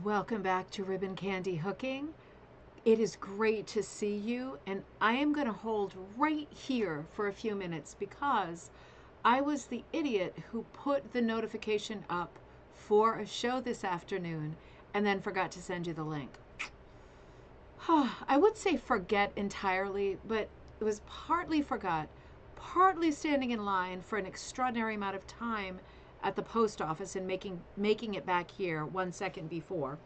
Welcome back to Ribbon Candy Hooking. It is great to see you, and I am going to hold right here for a few minutes because I was the idiot who put the notification up for a show this afternoon and then forgot to send you the link. I would say forget entirely, but it was partly forgot, partly standing in line for an extraordinary amount of time at the post office and making it back here 1 second before.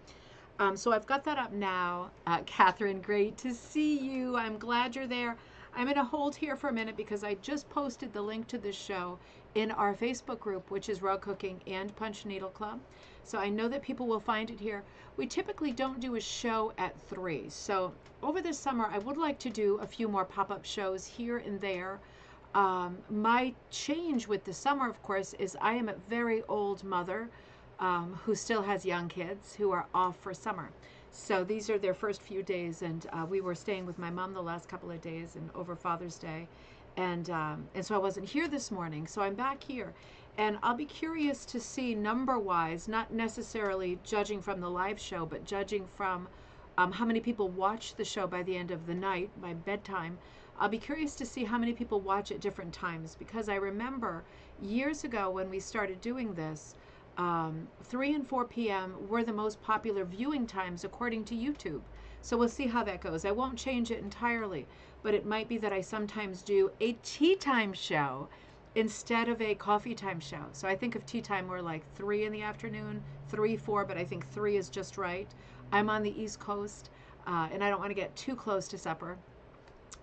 So I've got that up now. Catherine, great to see you. I'm glad you're there. I'm going to hold here for a minute because I just posted the link to this show in our Facebook group, which is Rug Cooking and Punch Needle Club. So I know that people will find it here. We typically don't do a show at 3. So over this summer, I would like to do a few more pop-up shows here and there. My change with the summer, of course, is I am a very old mother who still has young kids who are off for summer. So these are their first few days, and we were staying with my mom the last couple of days and over Father's Day, and so I wasn't here this morning. So I'm back here, and I'll be curious to see number-wise, not necessarily judging from the live show, but judging from how many people watch the show by the end of the night, by bedtime. I'll be curious to see how many people watch at different times, because I remember years ago when we started doing this, 3 and 4 p.m. were the most popular viewing times according to YouTube. So we'll see how that goes. I won't change it entirely, but it might be that I sometimes do a tea time show instead of a coffee time show. So I think of tea time more like 3 in the afternoon, 3, 4, but I think 3 is just right. I'm on the East Coast, and I don't want to get too close to supper.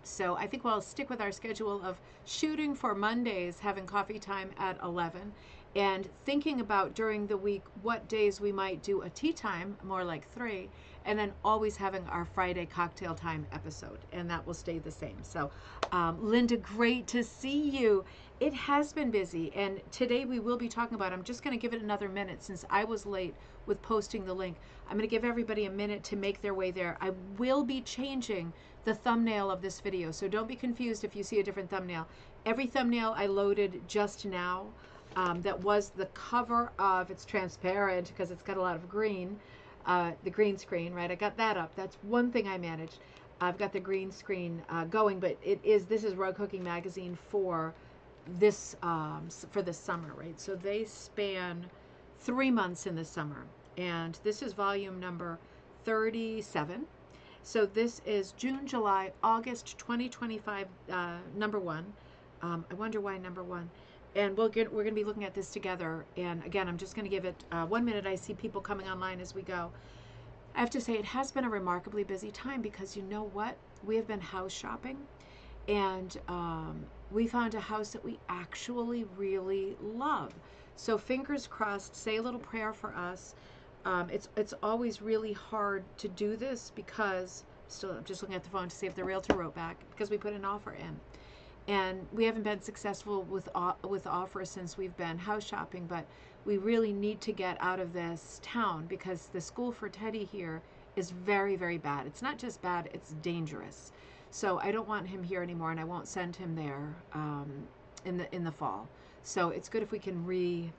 So I think we'll stick with our schedule of shooting for Mondays, having coffee time at 11, and thinking about during the week what days we might do a tea time, more like 3, and then always having our Friday cocktail time episode, and that will stay the same. So, Linda, great to see you. It has been busy, and today we will be talking about, I'm just going to give it another minute since I was late with posting the link. I'm going to give everybody a minute to make their way there. I will be changing the thumbnail of this video, so don't be confused if you see a different thumbnail. Every thumbnail I loaded just now that was the cover of, it's transparent because it's got a lot of green, the green screen, right? I got that up. That's one thing I managed. I've got the green screen going, but this is Rug Cooking Magazine for this summer, right? So they span 3 months in the summer, and this is volume number 37. So this is June, July, August 2025, number 1. I wonder why number 1. And we're going to be looking at this together. And again, I'm just going to give it 1 minute. I see people coming online as we go. I have to say it has been a remarkably busy time because you know what? We have been house shopping, and we found a house that we actually really love. So fingers crossed, say a little prayer for us. It's always really hard to do this because I'm just looking at the phone to see if the realtor wrote back, because we put an offer in. And we haven't been successful with offers since we've been house shopping, but we really need to get out of this town because the school for Teddy here is very, very bad. It's not just bad, it's dangerous. So I don't want him here anymore, and I won't send him there in the fall. So it's good if we can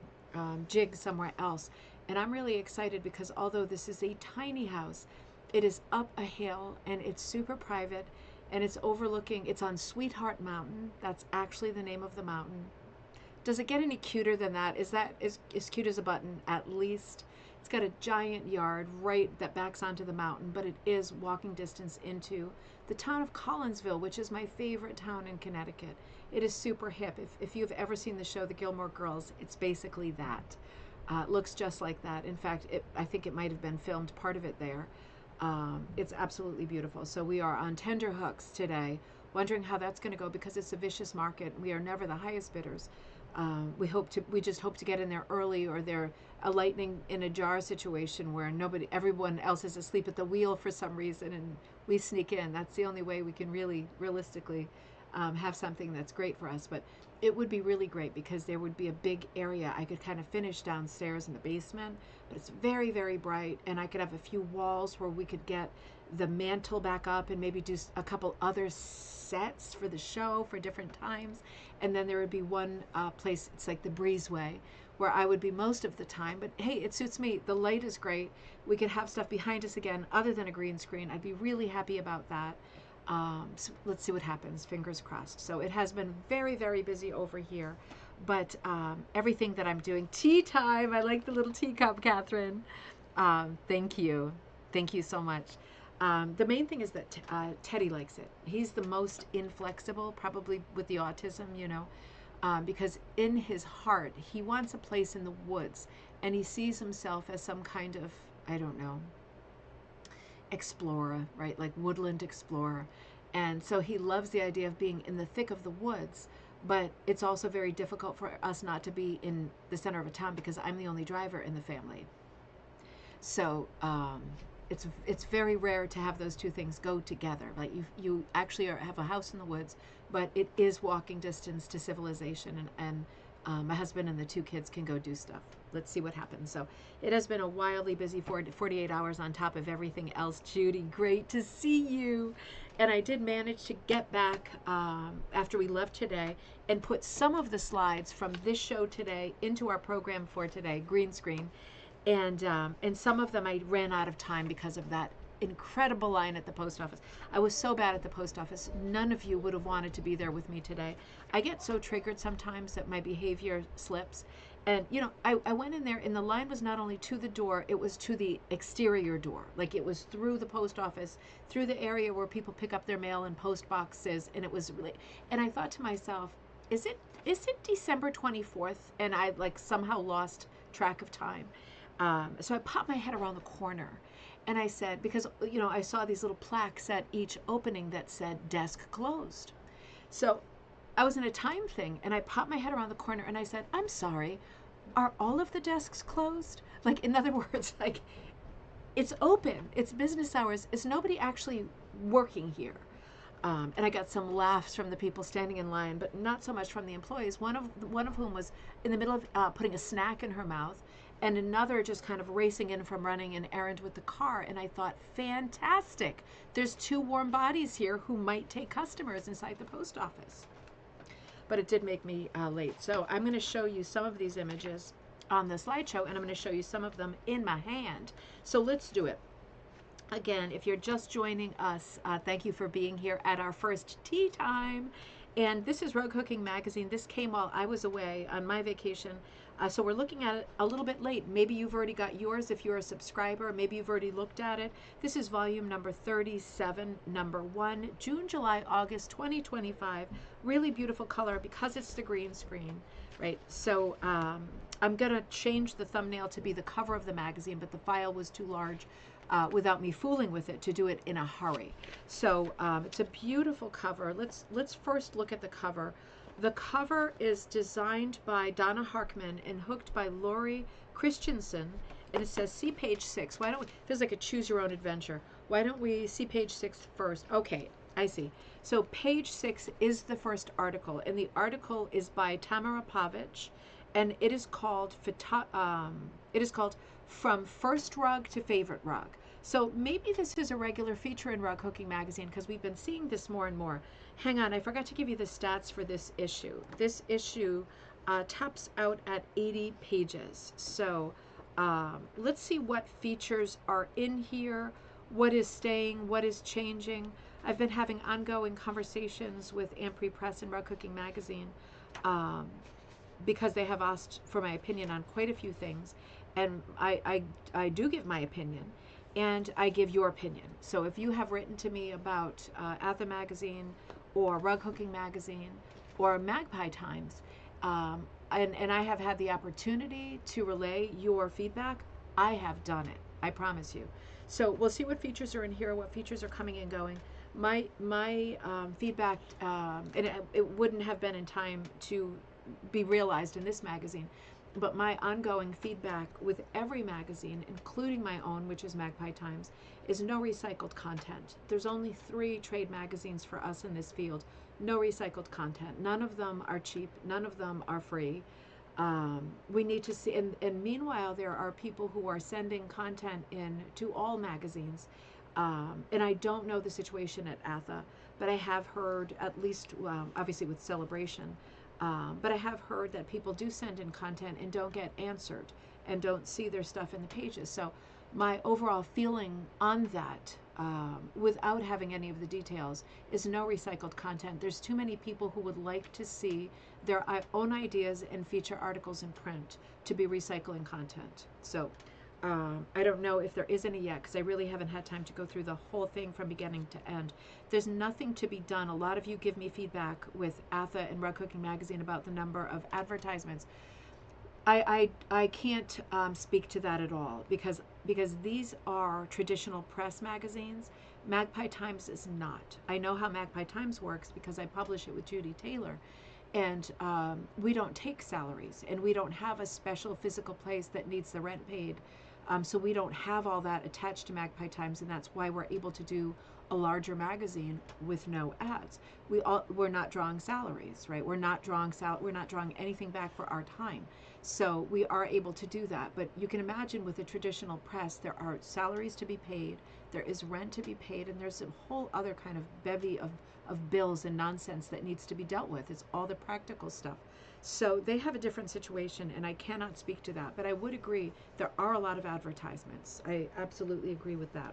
jig somewhere else. And I'm really excited because although this is a tiny house, it is up a hill and it's super private, and it's on Sweetheart Mountain. That's actually the name of the mountain. Does it get any cuter than that? Is that as cute as a button, at least? It's got a giant yard right that backs onto the mountain, but it is walking distance into the town of Collinsville, which is my favorite town in Connecticut. It is super hip. If you've ever seen the show The Gilmore Girls, it's basically that. It looks just like that. In fact, I think it might have been filmed, part of it there. It's absolutely beautiful. So we are on tender hooks today, wondering how that's going to go because it's a vicious market. We are never the highest bidders. We just hope to get in there early, or they're a lightning in a jar situation where everyone else is asleep at the wheel for some reason, and we sneak in. That's the only way we can really realistically have something that's great for us. But it would be really great because there would be a big area I could kind of finish downstairs in the basement, but it's very, very bright, and I could have a few walls where we could get the mantle back up and maybe do a couple other sets for the show for different times. And then there would be one place, it's like the breezeway, where I would be most of the time. But hey, it suits me. The light is great. We could have stuff behind us again other than a green screen. I'd be really happy about that. So let's see what happens. Fingers crossed. So it has been very, very busy over here. But everything that I'm doing, tea time. I like the little teacup, Catherine. Thank you. Thank you so much. The main thing is that Teddy likes it. He's the most inflexible, probably with the autism, because in his heart, he wants a place in the woods, and he sees himself as some kind of, I don't know, explorer, right? Like woodland explorer. And so he loves the idea of being in the thick of the woods, but it's also very difficult for us not to be in the center of a town because I'm the only driver in the family. So it's very rare to have those two things go together. Like you actually have a house in the woods, but it is walking distance to civilization, and my husband and the two kids can go do stuff. Let's see what happens. So it has been a wildly busy 48 hours on top of everything else. Judy, great to see you. And I did manage to get back after we left today and put some of the slides from this show today into our program for today, green screen. And some of them I ran out of time because of that incredible line at the post office. I was so bad at the post office. None of you would have wanted to be there with me today. I get so triggered sometimes that my behavior slips. And, I went in there and the line was not only to the door, it was to the exterior door. Like it was through the post office, through the area where people pick up their mail in post boxes. And it was really, and I thought to myself, is it December 24th? And I somehow lost track of time. So I popped my head around the corner and I said, because, I saw these little plaques at each opening that said desk closed. So I was in a time thing and I popped my head around the corner and I said, I'm sorry, are all of the desks closed? Like, in other words, it's open, it's business hours. Is nobody actually working here? And I got some laughs from the people standing in line, but not so much from the employees, one of whom was in the middle of putting a snack in her mouth, and another just kind of racing in from running an errand with the car. And I thought, fantastic. There's two warm bodies here who might take customers inside the post office. But it did make me late. So I'm going to show you some of these images on the slideshow, and I'm going to show you some of them in my hand. So let's do it. Again, if you're just joining us, thank you for being here at our first tea time. And this is Rug Hooking Magazine. This came while I was away on my vacation. So we're looking at it a little bit late. Maybe you've already got yours if you're a subscriber. Maybe you've already looked at it. This is volume number 37, number 1, June, July, August 2025. Really beautiful color because it's the green screen, right? So I'm going to change the thumbnail to be the cover of the magazine, but the file was too large without me fooling with it to do it in a hurry. So it's a beautiful cover. Let's first look at the cover. The cover is designed by Donna Harkman and hooked by Lori Christensen, and it says see page 6. Why don't we, feels like a choose your own adventure. Why don't we see page 6 first? Okay, I see. So page 6 is the first article, and the article is by Tamara Pavich, and it is called From First Rug to Favorite Rug. So maybe this is a regular feature in Rug Hooking Magazine because we've been seeing this more and more. Hang on, I forgot to give you the stats for this issue. This issue tops out at 80 pages. So let's see what features are in here, what is staying, what is changing. I've been having ongoing conversations with Ampre Press and Rug Hooking Magazine because they have asked for my opinion on quite a few things. And I do give my opinion. And I give your opinion. So if you have written to me about Atha Magazine or Rug Hooking Magazine or Magpie Times, and I have had the opportunity to relay your feedback, I have done it. I promise you. So we'll see what features are in here, what features are coming and going. My feedback, and it wouldn't have been in time to be realized in this magazine, but my ongoing feedback with every magazine, including my own, which is Magpie Times, is no recycled content. There's only 3 trade magazines for us in this field. No recycled content. None of them are cheap. None of them are free. We need to see, and meanwhile, there are people who are sending content in to all magazines. And I don't know the situation at Atha, but I have heard, at least, obviously with Celebration, But I have heard that people do send in content and don't get answered and don't see their stuff in the pages. So my overall feeling on that, without having any of the details, is no recycled content. There's too many people who would like to see their own ideas and feature articles in print to be recycling content. So I don't know if there is any yet, because I really haven't had time to go through the whole thing from beginning to end. There's nothing to be done. A lot of you give me feedback with ATHA and Rug Cooking Magazine about the number of advertisements. I can't speak to that at all, because these are traditional press magazines. Magpie Times is not. I know how Magpie Times works because I publish it with Judy Taylor, and we don't take salaries, and we don't have a special physical place that needs the rent paid. So we don't have all that attached to Magpie Times, and that's why we're able to do a larger magazine with no ads. We're not drawing salaries, right? We're not drawing anything back for our time. So we are able to do that. But you can imagine with a traditional press, there are salaries to be paid, there is rent to be paid, and there's a whole other kind of bevy of bills and nonsense that needs to be dealt with. It's all the practical stuff. So they have a different situation, and I cannot speak to that. But I would agree there are a lot of advertisements. I absolutely agree with that.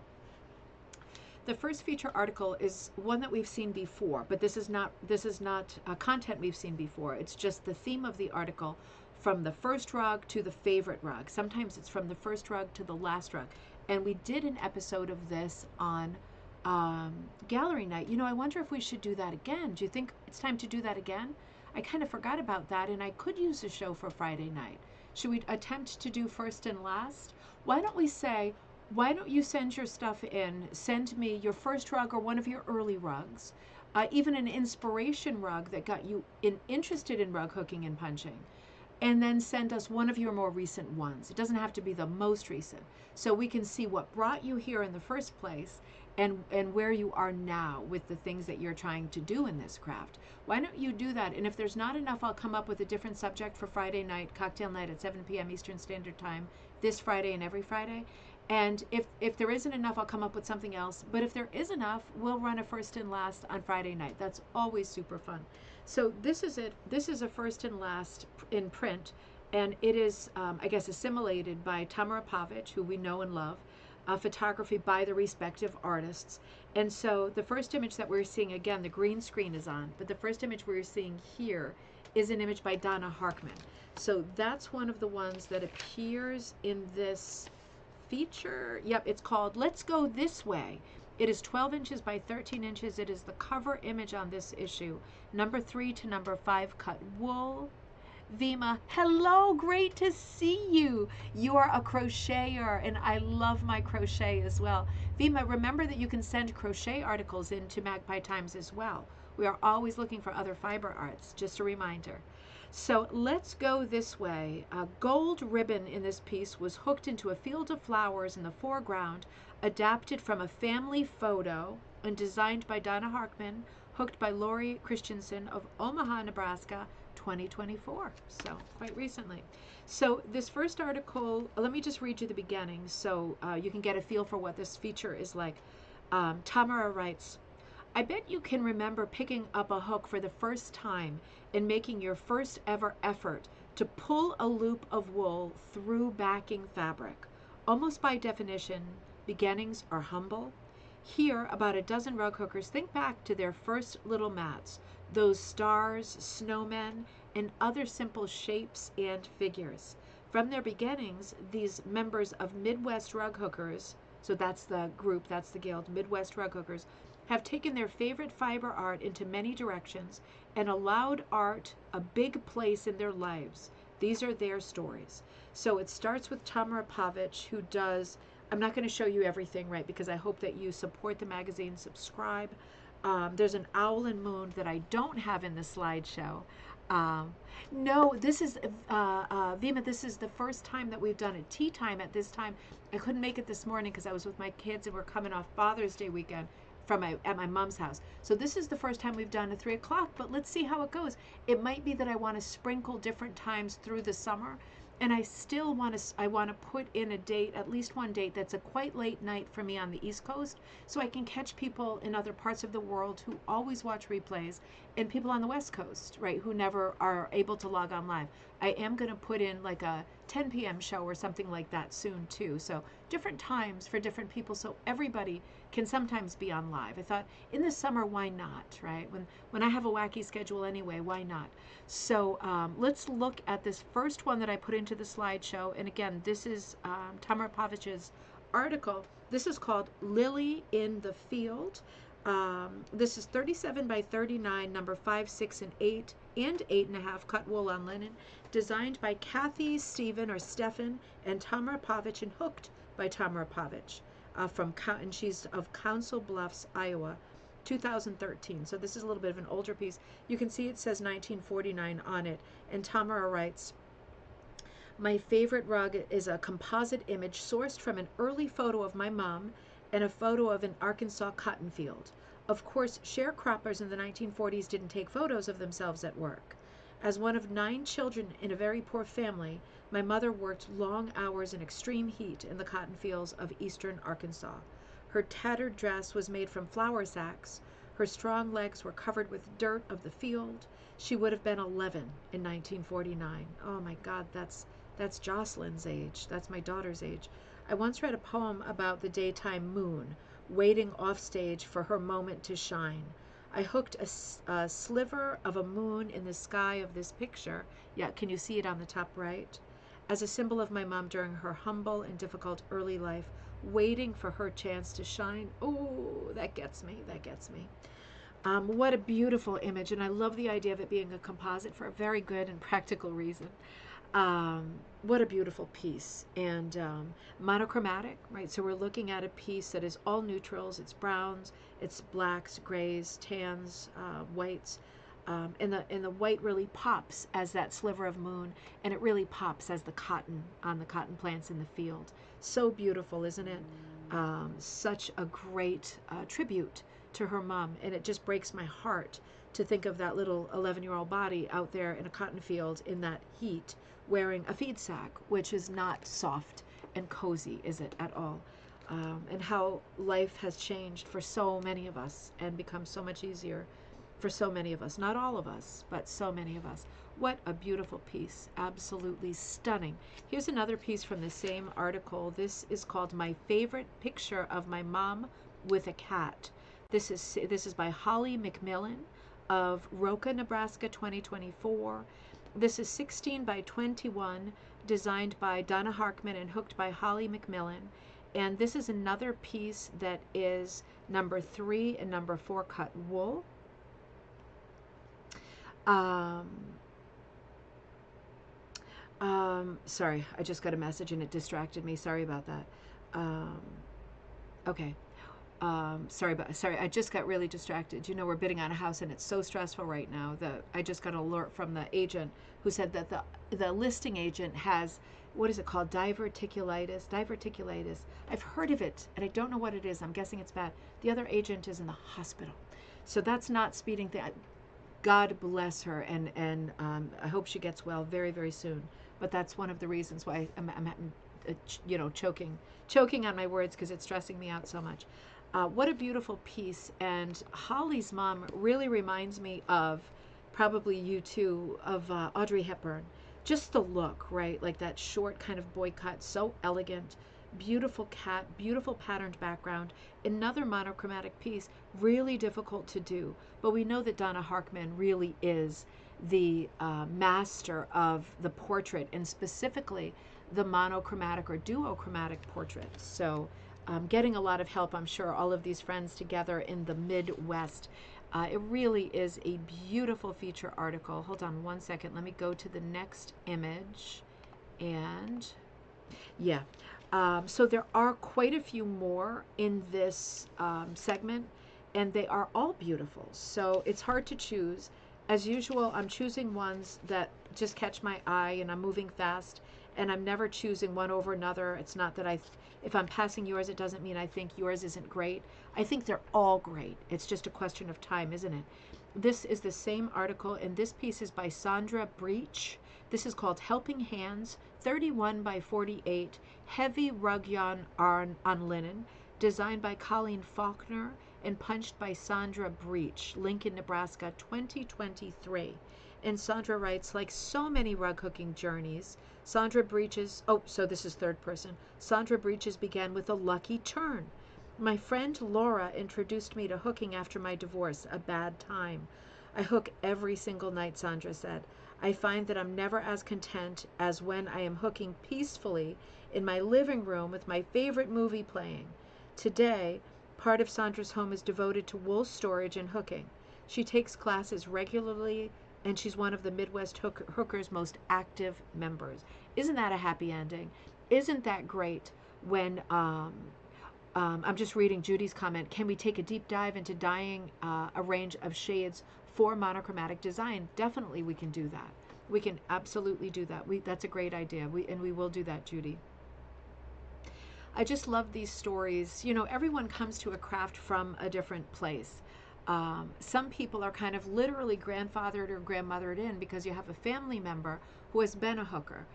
The first feature article is one that we've seen before, but this is not content we've seen before. It's just the theme of the article, from the first rug to the favorite rug. Sometimes it's from the first rug to the last rug. And we did an episode of this on gallery night. I wonder if we should do that again. Do you think it's time to do that again? I kind of forgot about that, and I could use a show for Friday night. Should we attempt to do first and last? Why don't you send your stuff in, send me your first rug or one of your early rugs, even an inspiration rug that got you interested in rug hooking and punching, and then send us one of your more recent ones. It doesn't have to be the most recent, so we can see what brought you here in the first place, and where you are now with the things that you're trying to do in this craft. Why don't you do that? And if there's not enough, I'll come up with a different subject for Friday night, cocktail night at 7 p.m. Eastern Standard Time, this Friday and every Friday. And if there isn't enough, I'll come up with something else. But if there is enough, we'll run a first and last on Friday night. That's always super fun. So this is it. This is a first and last in print, and it is, I guess, assimilated by Tamara Pavic, who we know and love, photography by the respective artists. And so the first image that we're seeing, again, the green screen is on, but the first image we're seeing here is an image by Donna Harkman. So that's one of the ones that appears in this feature. Yep, it's called Let's Go This Way. It is 12 inches by 13 inches. It is the cover image on this issue. Number 3 to number 5 cut wool. Vima, hello, great to see you. You are a crocheter, and I love my crochet as well. Vima, remember that you can send crochet articles into Magpie Times as well. We are always looking for other fiber arts, just a reminder. So let's go this way. A gold ribbon in this piece was hooked into a field of flowers in the foreground, adapted from a family photo and designed by Donna Harkman, hooked by Lori Christensen of Omaha, Nebraska, 2024, so quite recently. So this first article, let me just read you the beginning so you can get a feel for what this feature is like. Tamara writes, I bet you can remember picking up a hook for the first time and making your first ever effort to pull a loop of wool through backing fabric. Almost by definition, beginnings are humble. Here, about a dozen rug hookers think back to their first little mats, those stars, snowmen, and other simple shapes and figures. From their beginnings, these members of Midwest Rug Hookers, so that's the group, that's the guild, Midwest Rug Hookers, have taken their favorite fiber art into many directions and allowed art a big place in their lives. These are their stories. So it starts with Tamara Pavic, who does, I'm not going to show you everything, right, because I hope that you support the magazine, subscribe. There's an owl and moon that I don't have in the slideshow. No, this is, Vima, this is the first time that we've done a tea time at this time. I couldn't make it this morning because I was with my kids and we're coming off Father's Day weekend at my mom's house. So this is the first time we've done a 3 o'clock, but let's see how it goes. It might be that I want to sprinkle different times through the summer. and I still want to put in a date, at least one date that's a quite late night for me on the East Coast, so I can catch people in other parts of the world who always watch replays, and people on the West Coast, right, who never are able to log on live. I am going to put in like a 10 p.m. show or something like that soon too. So different times for different people, so everybody can sometimes be on live. I thought in the summer, why not, right? When I have a wacky schedule anyway, why not? So let's look at this first one that I put into the slideshow. And again, this is Tamara Pavich's article. This is called Lily in the Field. This is 37 by 39, number 5, 6, and 8, and 8.5 cut wool on linen, designed by Kathy Stephen and Tamara Pavich, and hooked by Tamara Pavich and she's of Council Bluffs, Iowa, 2013. So this is a little bit of an older piece. You can see it says 1949 on it, and Tamara writes, "My favorite rug is a composite image sourced from an early photo of my mom and a photo of an Arkansas cotton field. Of course, sharecroppers in the 1940s didn't take photos of themselves at work. As one of 9 children in a very poor family, my mother worked long hours in extreme heat in the cotton fields of eastern Arkansas. Her tattered dress was made from flour sacks. Her strong legs were covered with dirt of the field. She would have been 11 in 1949. Oh my God, that's Jocelyn's age. That's my daughter's age. I once read a poem about the daytime moon, waiting off stage for her moment to shine. I hooked a sliver of a moon in the sky of this picture. Yeah, can you see it on the top right? As a symbol of my mom during her humble and difficult early life, waiting for her chance to shine. Oh, that gets me. That gets me. What a beautiful image, and I love the idea of it being a composite for a very good and practical reason. What a beautiful piece, and monochromatic, right? So we're looking at a piece that is all neutrals. It's browns, it's blacks, grays, tans, whites, and the white really pops as that sliver of moon, and it really pops as the cotton on the cotton plants in the field. So beautiful, isn't it? Such a great tribute to her mom, and it just breaks my heart to think of that little 11-year-old body out there in a cotton field in that heat, wearing a feed sack, which is not soft and cozy, is it at all? And how life has changed for so many of us and become so much easier for so many of us. Not all of us, but so many of us. What a beautiful piece. Absolutely stunning. Here's another piece from the same article. This is called My Favorite Picture of My Mom with a Cat. This is by Holly McMillan of Roca, Nebraska, 2024. This is 16 by 21, designed by Donna Harkman and hooked by Holly McMillan. And this is another piece that is number 3 and number 4 cut wool. Sorry, I just got a message and it distracted me. Sorry about that. Okay. Sorry, I just got really distracted. You know, we're bidding on a house and it's so stressful right now. I just got an alert from the agent who said that the listing agent has, what is it called? Diverticulitis. I've heard of it and I don't know what it is. I'm guessing it's bad. The other agent is in the hospital. So that's not speeding things. God bless her, and I hope she gets well very, very soon. But that's one of the reasons why I'm choking on my words, because it's stressing me out so much. What a beautiful piece. And Holly's mom really reminds me of, probably you too, of Audrey Hepburn. Just the look, right? Like that short kind of boy cut, so elegant. Beautiful cat, beautiful patterned background. Another monochromatic piece, really difficult to do. But we know that Donna Harkman really is the master of the portrait, and specifically the monochromatic or duochromatic portrait. So getting a lot of help, I'm sure, all of these friends together in the Midwest. It really is a beautiful feature article. Hold on one second. Let me go to the next image. And yeah. So there are quite a few more in this segment, and they are all beautiful. So it's hard to choose. As usual, I'm choosing ones that just catch my eye, and I'm moving fast, and I'm never choosing one over another. It's not that if I'm passing yours, it doesn't mean I think yours isn't great. I think they're all great. It's just a question of time, isn't it? This is the same article, and this piece is by Sandra Breach. This is called Helping Hands, 31 by 48 heavy rug yarn on linen, designed by Colleen Faulkner and punched by Sandra Breach, Lincoln, Nebraska, 2023. And Sandra writes, like so many rug hooking journeys, Sandra Breach's, oh, so this is third person, Sandra Breach's began with a lucky turn. My friend Laura introduced me to hooking after my divorce, a bad time. I hook every single night, Sandra said. I find that I'm never as content as when I am hooking peacefully in my living room with my favorite movie playing. Today, part of Sandra's home is devoted to wool storage and hooking. She takes classes regularly, and she's one of the Midwest Hookers' most active members. Isn't that a happy ending? Isn't that great when, I'm just reading Judy's comment, can we take a deep dive into dyeing a range of shades for monochromatic design? Definitely we can do that. We can absolutely do that. That's a great idea. And we will do that, Judy. I just love these stories. You know, everyone comes to a craft from a different place. Some people are kind of literally grandfathered or grandmothered in because you have a family member who has been a hooker.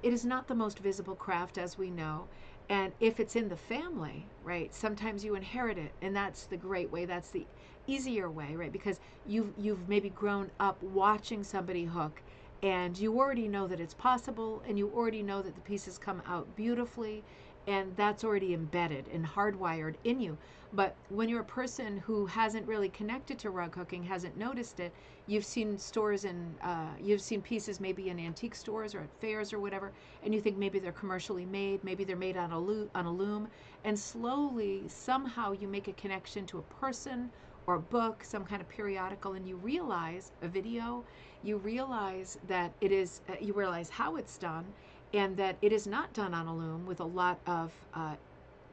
It is not the most visible craft, as we know. And if it's in the family, right, sometimes you inherit it. And that's the great way. That's the easier way, right? Because you've maybe grown up watching somebody hook, and you already know that it's possible, and you already know that the pieces come out beautifully, and that's already embedded and hardwired in you. But when you're a person who hasn't really connected to rug hooking, hasn't noticed it, you've seen stores and you've seen pieces maybe in antique stores or at fairs or whatever, and you think maybe they're commercially made, maybe they're made on a loom, and slowly somehow you make a connection to a person or a book, some kind of periodical, and you realize a video, you realize that it is, you realize how it's done, and that it is not done on a loom with a lot of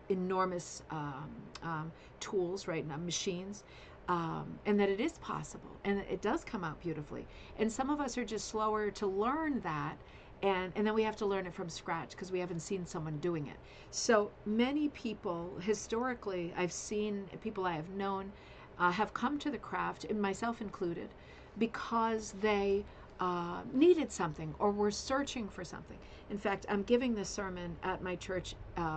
enormous tools, right, machines, and that it is possible, and it does come out beautifully. And some of us are just slower to learn that, and then we have to learn it from scratch because we haven't seen someone doing it. So many people, historically, I've seen people I have known have come to the craft, and myself included, because they needed something or were searching for something. In fact, I'm giving this sermon at my church,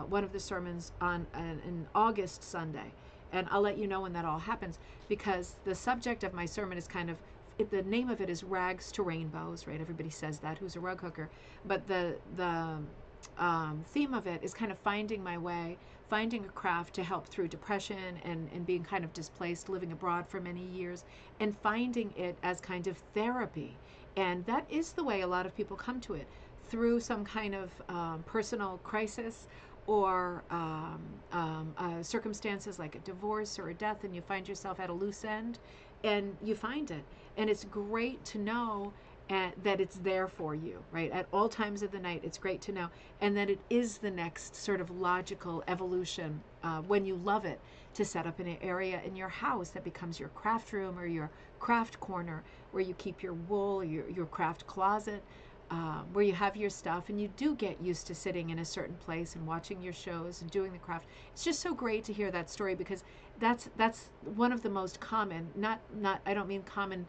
one of the sermons on an August Sunday, and I'll let you know when that all happens, because the subject of my sermon is kind of, the name of it is Rags to Rainbows, right? Everybody says that who's a rug hooker, but the theme of it is kind of finding my way, finding a craft to help through depression and being kind of displaced, living abroad for many years, and finding it as kind of therapy. And that is the way a lot of people come to it, through some kind of personal crisis or circumstances like a divorce or a death, and you find yourself at a loose end, and you find it. And it's great to know that it's there for you, right? At all times of the night, it's great to know. And that it is the next sort of logical evolution, when you love it, to set up an area in your house that becomes your craft room or your craft corner, where you keep your wool, your craft closet, where you have your stuff, and you do get used to sitting in a certain place and watching your shows and doing the craft. It's just so great to hear that story, because that's one of the most common, not I don't mean common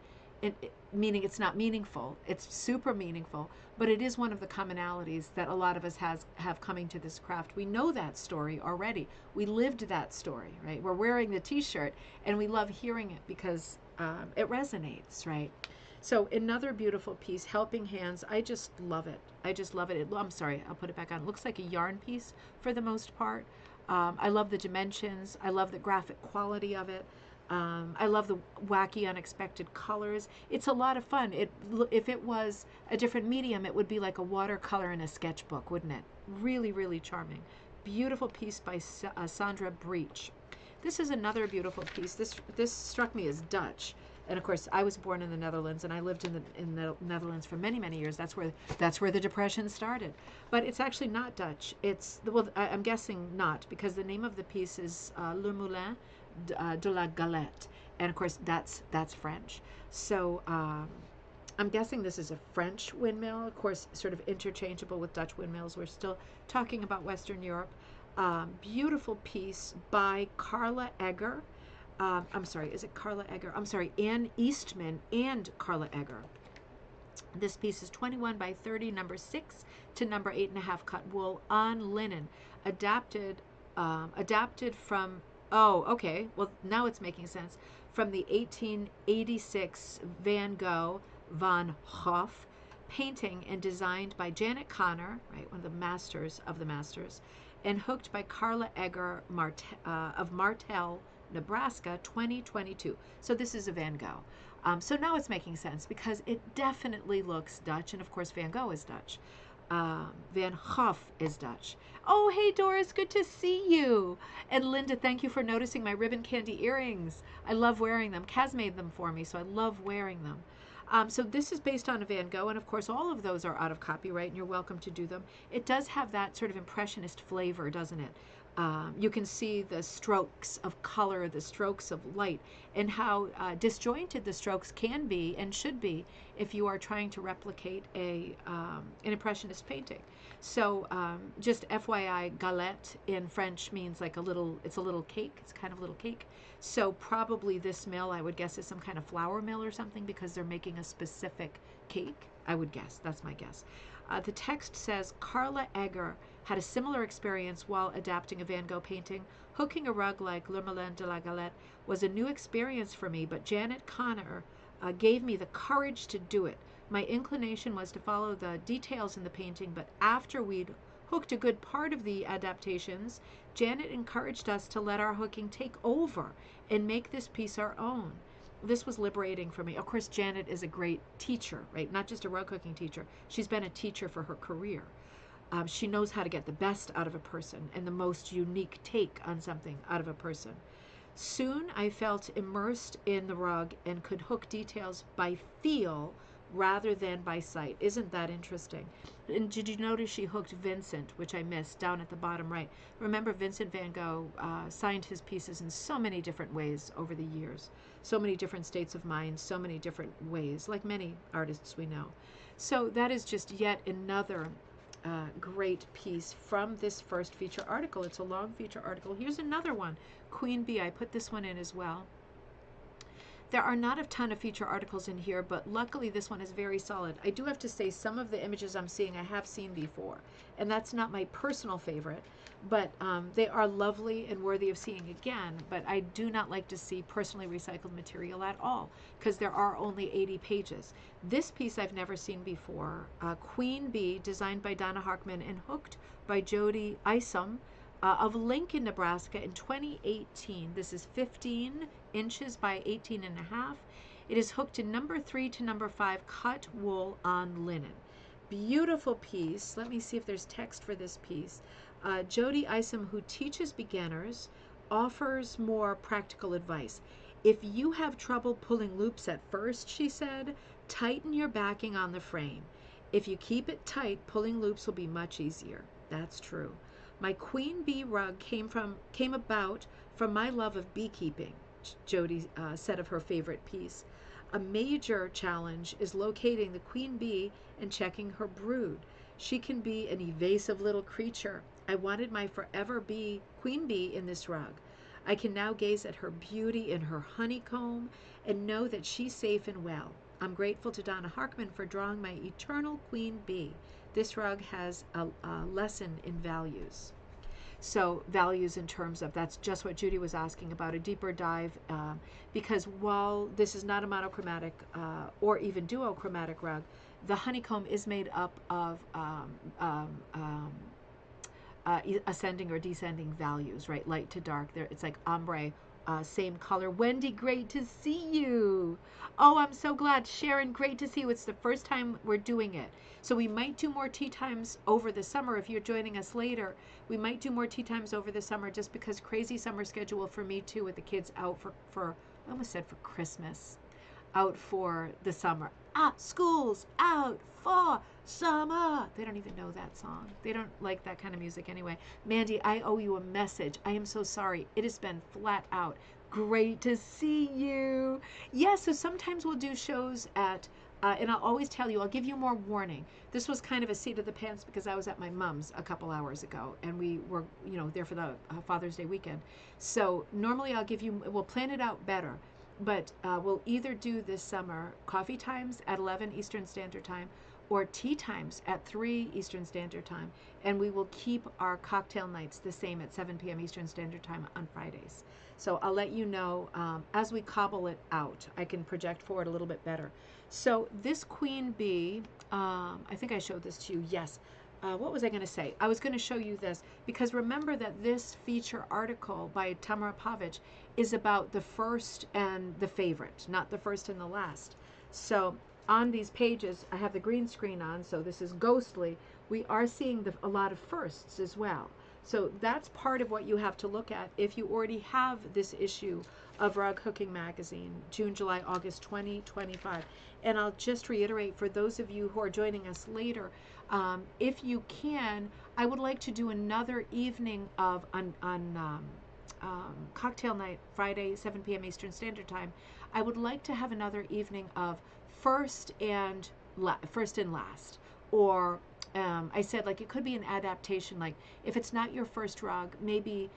meaning it's not meaningful, it's super meaningful, but it is one of the commonalities that a lot of us have coming to this craft. We know that story already. We lived that story, right? We're wearing the t-shirt and we love hearing it because it resonates, right? So another beautiful piece, Helping Hands. I just love it. I just love it. I'm sorry, I'll put it back on. It looks like a yarn piece for the most part. I love the dimensions. I love the graphic quality of it. I love the wacky, unexpected colors. It's a lot of fun. If it was a different medium, it would be like a watercolor in a sketchbook, wouldn't it? Really, really charming. Beautiful piece by Sandra Breach. This is another beautiful piece. This struck me as Dutch. And of course, I was born in the Netherlands, and I lived in the Netherlands for many, many years. That's where the Depression started. But it's actually not Dutch. I'm guessing not, because the name of the piece is Le Moulin de la Galette, and of course that's French. So I'm guessing this is a French windmill, of course, sort of interchangeable with Dutch windmills. We're still talking about Western Europe. Beautiful piece by Carla Egger. I'm sorry, is it Carla Egger? I'm sorry, Ann Eastman and Carla Egger. This piece is 21 by 30, number 6 to number 8.5 cut wool on linen, adapted from, oh, okay, well, now it's making sense, from the 1886 Van Gogh von Hoff painting and designed by Janet Connor, right, one of the masters of the masters, and hooked by Carla Egger of Martell, Nebraska, 2022. So this is a Van Gogh. So now it's making sense because it definitely looks Dutch, and of course Van Gogh is Dutch. Van Gogh is Dutch. Oh, hey Doris, good to see you. And Linda, thank you for noticing my ribbon candy earrings. I love wearing them. Kaz made them for me, so I love wearing them. So this is based on a Van Gogh, and of course all of those are out of copyright, and you're welcome to do them. It does have that sort of impressionist flavor, doesn't it? You can see the strokes of color, the strokes of light, and how disjointed the strokes can be and should be if you are trying to replicate an impressionist painting. So just FYI, galette in French means like it's a little cake. It's kind of a little cake. So probably this mill, I would guess, is some kind of flour mill or something because they're making a specific cake. I would guess. That's my guess. The text says, Carla Egger had a similar experience while adapting a Van Gogh painting. Hooking a rug like Le Moulin de la Galette was a new experience for me, but Janet Connor gave me the courage to do it. My inclination was to follow the details in the painting, but after we'd hooked a good part of the adaptations, Janet encouraged us to let our hooking take over and make this piece our own. This was liberating for me. Of course, Janet is a great teacher, right? Not just a rug hooking teacher. She's been a teacher for her career. She knows how to get the best out of a person and the most unique take on something out of a person. Soon I felt immersed in the rug and could hook details by feel rather than by sight. Isn't that interesting? And did you notice she hooked Vincent, which I missed, down at the bottom right? Remember, Vincent van Gogh signed his pieces in so many different ways over the years, so many different states of mind, so many different ways, like many artists we know. So that is just yet another great piece from this first feature article. It's a long feature article. Here's another one, Queen Bee. I put this one in as well. There are not a ton of feature articles in here, but luckily this one is very solid. I do have to say some of the images I'm seeing I have seen before, and that's not my personal favorite, but they are lovely and worthy of seeing again, but I do not like to see personally recycled material at all, because there are only 80 pages. This piece I've never seen before, Queen Bee, designed by Donna Harkman and hooked by Jody Isom, of Lincoln, Nebraska in 2018. This is 15 inches by 18 and a half. It is hooked in number 3 to number 5 cut wool on linen. Beautiful piece. Let me see if there's text for this piece. Jody Isom, who teaches beginners, offers more practical advice. If you have trouble pulling loops at first, she said, tighten your backing on the frame. If you keep it tight, pulling loops will be much easier. That's true. My Queen Bee rug came about from my love of beekeeping, Jody said of her favorite piece. A major challenge is locating the queen bee and checking her brood. She can be an evasive little creature. I wanted my forever queen bee in this rug. I can now gaze at her beauty in her honeycomb and know that she's safe and well. I'm grateful to Donna Harkman for drawing my eternal queen bee. This rug has a lesson in values. So values in terms of, that's just what Judy was asking about, a deeper dive, because while this is not a monochromatic or even duochromatic rug, the honeycomb is made up of ascending or descending values, right? Light to dark. There, it's like ombre, same color. Wendy, great to see you. Oh, I'm so glad. Sharon, great to see you. It's the first time we're doing it. So we might do more tea times over the summer. If you're joining us later, we might do more tea times over the summer just because crazy summer schedule for me too, with the kids out for I almost said for Christmas, out for the summer. School's out for summer. They don't even know that song. They don't like that kind of music anyway. Mandy, I owe you a message. I am so sorry. It has been flat out. Great to see you. Yeah, so sometimes we'll do shows at, and I'll always tell you, I'll give you more warning. This was kind of a seat of the pants because I was at my mom's a couple hours ago and we were, there for the Father's Day weekend. So normally I'll give you, we'll plan it out better. but we'll either do this summer coffee times at 11 Eastern Standard Time or tea times at 3 Eastern Standard Time. And we will keep our cocktail nights the same at 7 p.m. Eastern Standard Time on Fridays. So I'll let you know as we cobble it out. I can project forward a little bit better. So this queen bee, I think I showed this to you. Yes. What was I going to say? I was going to show you this because remember that this feature article by Tamara Pavic is about the first and the favorite, not the first and the last. So on these pages, I have the green screen on, so this is ghostly. We are seeing a lot of firsts as well. So that's part of what you have to look at if you already have this issue of Rug Hooking Magazine, June, July, August 2025. And I'll just reiterate for those of you who are joining us later, if you can, I would like to do another evening of on cocktail night, Friday, 7 p.m. Eastern Standard Time. I would like to have another evening of first and last, or I said like it could be an adaptation. Like if it's not your first rug, maybe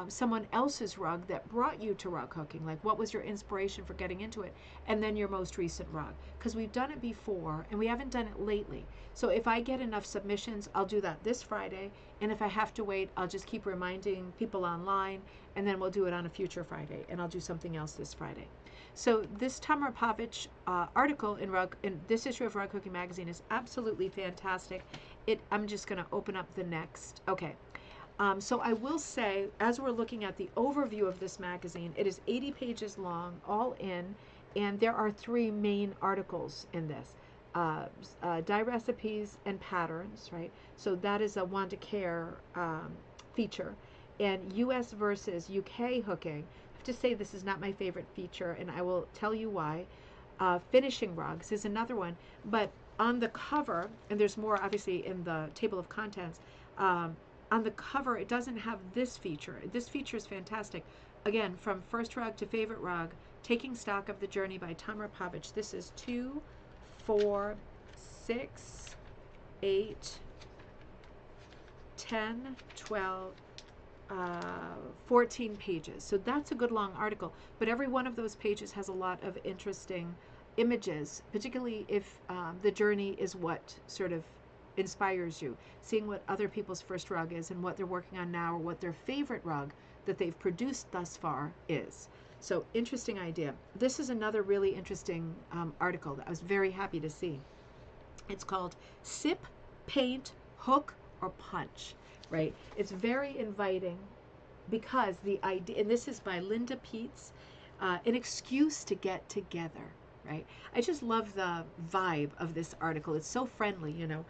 someone else's rug that brought you to rug hooking. Like what was your inspiration for getting into it, and then your most recent rug. Because we've done it before and we haven't done it lately. So if I get enough submissions, I'll do that this Friday. And if I have to wait, I'll just keep reminding people online, and then we'll do it on a future Friday. And I'll do something else this Friday. So this Tamara Pavic article in this issue of Rug Hooking Magazine is absolutely fantastic. I'm just going to open up the next. Okay. So I will say, as we're looking at the overview of this magazine, it is 80 pages long, all in, and there are 3 main articles in this. Dye recipes and patterns, right? So that is a Want to Care feature. And US versus UK hooking. I have to say this is not my favorite feature, and I will tell you why. Finishing rugs is another one, but on the cover, and there's more obviously in the table of contents, on the cover it doesn't have this feature. This feature is fantastic. Again, from first rug to favorite rug, taking stock of the journey by Tamara Pavic. This is 2, 4, 6, 8, 10, 12, 14 pages. So that's a good long article, but every one of those pages has a lot of interesting images, particularly if the journey is what sort of inspires you, seeing what other people's first rug is and what they're working on now, or what their favorite rug that they've produced thus far is. So interesting idea. This is another really interesting article that I was very happy to see. It's called Sip, Paint, Hook, or Punch, right? It's very inviting because the idea, and this is by Linda Peets, an excuse to get together, right? I just love the vibe of this article. It's so friendly, you know.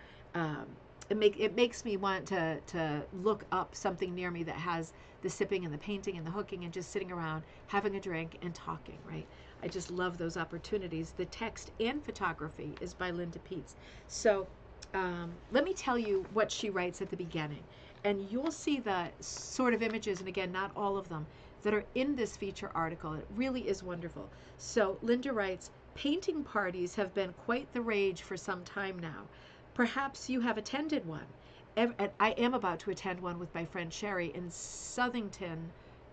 It makes me want to look up something near me that has the sipping and the painting and the hooking and just sitting around having a drink and talking, right? I just love those opportunities. The text and photography is by Linda Peets. So let me tell you what she writes at the beginning, and you'll see the sort of images, and again, not all of them, that are in this feature article. It really is wonderful. So Linda writes, painting parties have been quite the rage for some time now. Perhaps you have attended one. I am about to attend one with my friend Sherry in Southington,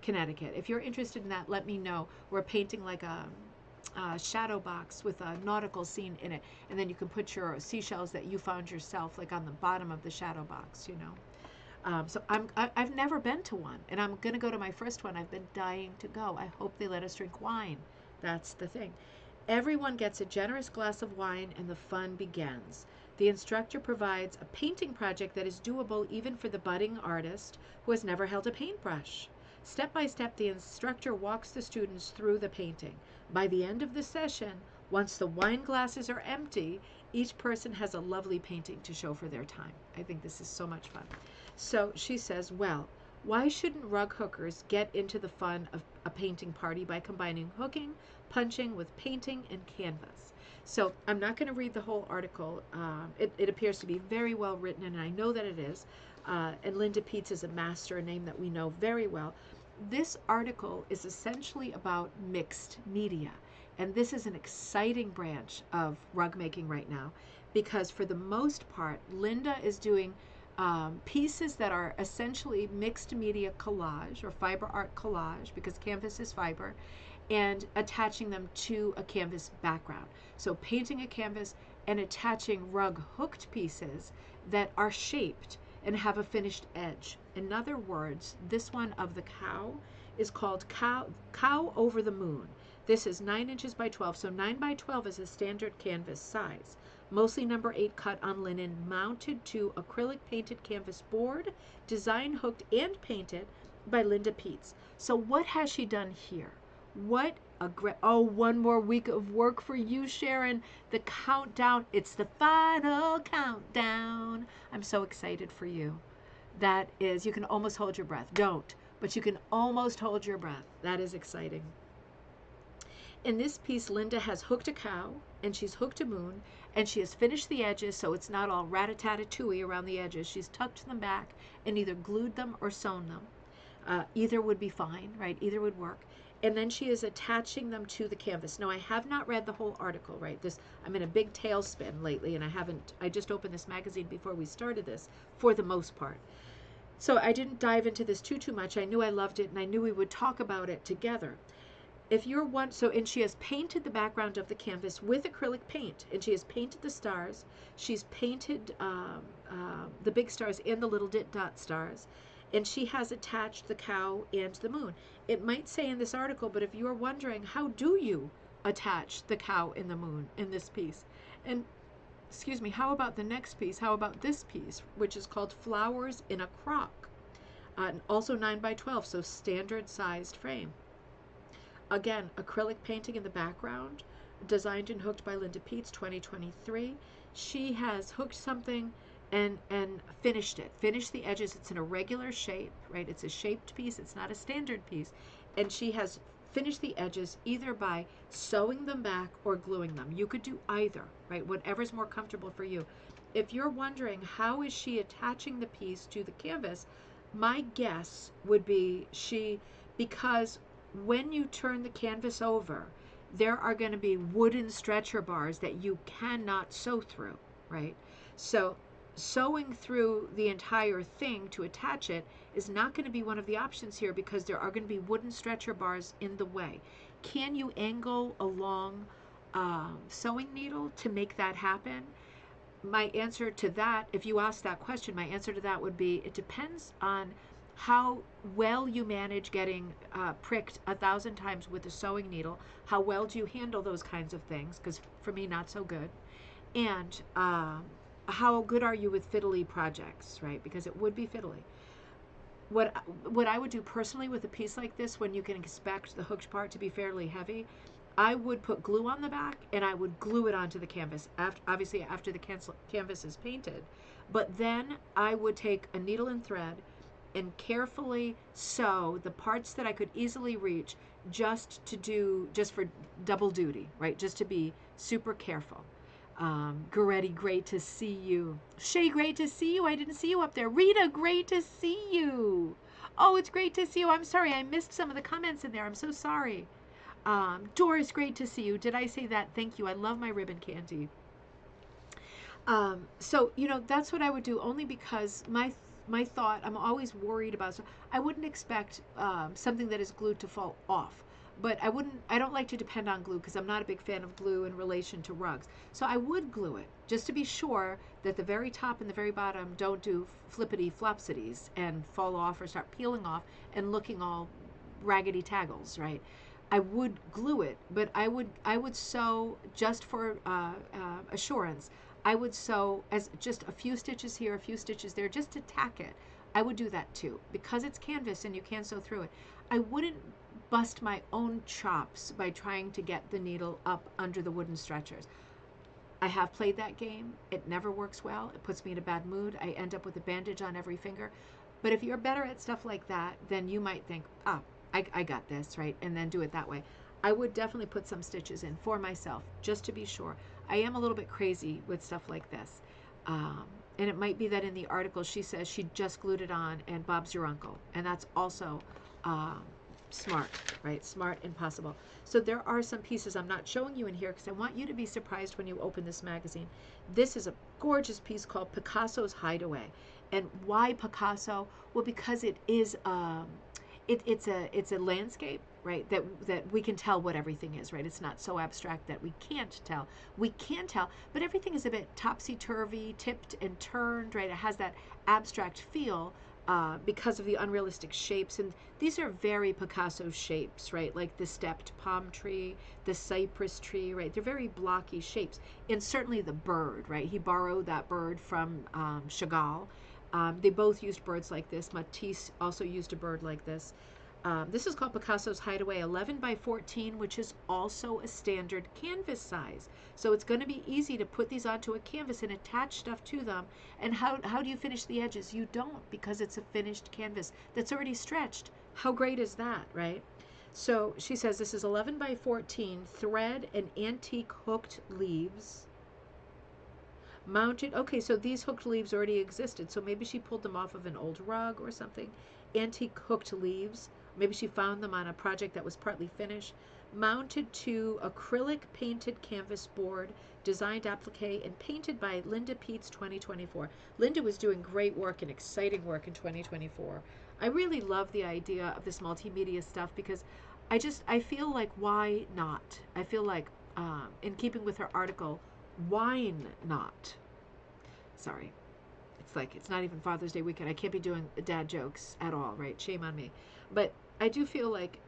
Connecticut. If you're interested in that, let me know. We're painting like a shadow box with a nautical scene in it, and then you can put your seashells that you found yourself like on the bottom of the shadow box, you know. So I've never been to one, and I'm going to go to my first one. I've been dying to go. I hope they let us drink wine. That's the thing. Everyone gets a generous glass of wine, and the fun begins. The instructor provides a painting project that is doable even for the budding artist who has never held a paintbrush. Step by step, the instructor walks the students through the painting. By the end of the session, once the wine glasses are empty, each person has a lovely painting to show for their time. I think this is so much fun. So she says, well, why shouldn't rug hookers get into the fun of a painting party by combining hooking, punching with painting and canvas? So I'm not going to read the whole article. It appears to be very well written, and I know that it is. And Linda Peets is a master, a name that we know very well. This article is essentially about mixed media. And this is an exciting branch of rug making right now, because for the most part, Linda is doing pieces that are essentially mixed media collage or fiber art collage, because canvas is fiber, and attaching them to a canvas background. So painting a canvas and attaching rug hooked pieces that are shaped and have a finished edge. In other words, this one of the cow is called Cow Over the Moon. This is 9 inches by 12, so 9 by 12 is a standard canvas size. Mostly number 8 cut on linen, mounted to acrylic painted canvas board, designed, hooked, and painted by Linda Peets. So what has she done here? What a great, oh, one more week of work for you, Sharon. The countdown, it's the final countdown. I'm so excited for you. That is, you can almost hold your breath. Don't, but you can almost hold your breath. That is exciting. In this piece, Linda has hooked a cow, and she's hooked a moon, and she has finished the edges so it's not all rat-a-tat-a-tooey around the edges. She's tucked them back and either glued them or sewn them. Either would be fine, right? Either would work. And then she is attaching them to the canvas. Now, I have not read the whole article, right? I'm in a big tailspin lately, and I just opened this magazine before we started this, for the most part. So I didn't dive into this too much. I knew I loved it, and I knew we would talk about it together. If you're one, and she has painted the background of the canvas with acrylic paint, and she has painted the stars. She's painted the big stars and the little dot stars, and she has attached the cow and the moon. It might say in this article, but if you're wondering, how do you attach the cow and the moon in this piece? And excuse me, how about the next piece? How about this piece, which is called Flowers in a Crock? Also 9 by 12, so standard sized frame. Again, acrylic painting in the background, designed and hooked by Linda Peets, 2023. She has hooked something and finished it. Finished the edges. It's in a regular shape, right? It's a shaped piece. It's not a standard piece. And she has finished the edges either by sewing them back or gluing them. You could do either, right? Whatever's more comfortable for you. If you're wondering how is she attaching the piece to the canvas, my guess would be because when you turn the canvas over, there are going to be wooden stretcher bars that you cannot sew through, right? So sewing through the entire thing to attach it is not going to be one of the options here because there are going to be wooden stretcher bars in the way. Can you angle a long sewing needle to make that happen? My answer to that, if you ask that question, my answer to that would be it depends on how well you manage getting pricked 1,000 times with a sewing needle. How well do you handle those kinds of things? Because for me, not so good. And how good are you with fiddly projects, right? Because it would be fiddly. What I would do personally with a piece like this, when you can expect the hooked part to be fairly heavy, I would put glue on the back and I would glue it onto the canvas, obviously after the canvas is painted. But then I would take a needle and thread and carefully sew the parts that I could easily reach just for double duty, right? Just to be super careful. Goretti, great to see you. Shay, great to see you. I didn't see you up there. Rita, great to see you. Oh, it's great to see you. I'm sorry, I missed some of the comments in there. I'm so sorry. Doris, great to see you. Did I say that? Thank you. I love my ribbon candy. So, that's what I would do, only because my thought, I'm always worried about, so I wouldn't expect something that is glued to fall off. But I don't like to depend on glue because I'm not a big fan of glue in relation to rugs. So I would glue it just to be sure that the very top and the very bottom don't do flippity flopsities and fall off or start peeling off and looking all raggedy taggles, right? I would glue it, but I would sew just for assurance. I would sew as just a few stitches here, a few stitches there, just to tack it. I would do that too because it's canvas and you can sew through it. I wouldn't bust my own chops by trying to get the needle up under the wooden stretchers. I have played that game. It never works well. It puts me in a bad mood. I end up with a bandage on every finger. But if you're better at stuff like that, then you might think, oh, I got this, right? And then do it that way. I would definitely put some stitches in for myself, just to be sure. I am a little bit crazy with stuff like this. And it might be that in the article she says she just glued it on and Bob's your uncle. And that's also smart, right? Smart and possible. So there are some pieces I'm not showing you in here because I want you to be surprised when you open this magazine. This is a gorgeous piece called Picasso's Hideaway. And why Picasso? Well, because it is it's a landscape, right? That we can tell what everything is, right? It's not so abstract that we can't tell. We can tell, but everything is a bit topsy turvy, tipped and turned, right? It has that abstract feel because of the unrealistic shapes, and these are very Picasso shapes, right? Like the stepped palm tree, the cypress tree, right? They're very blocky shapes, and certainly the bird, right? He borrowed that bird from Chagall. They both used birds like this. Matisse also used a bird like this. This is called Picasso's Hideaway, 11 by 14, which is also a standard canvas size. So it's going to be easy to put these onto a canvas and attach stuff to them. And how do you finish the edges? You don't, because it's a finished canvas that's already stretched. How great is that, right? So she says this is 11 by 14, thread and antique hooked leaves. Mounted, okay, so these hooked leaves already existed. So maybe she pulled them off of an old rug or something. Antique hooked leaves. Maybe she found them on a project that was partly finished. Mounted to acrylic painted canvas board, designed applique and painted by Linda Peets 2024. Linda was doing great work and exciting work in 2024. I really love the idea of this multimedia stuff because I feel like, why not? I feel like, in keeping with her article, why not? Sorry. It's like, it's not even Father's Day weekend. I can't be doing dad jokes at all, right? Shame on me. But I do feel like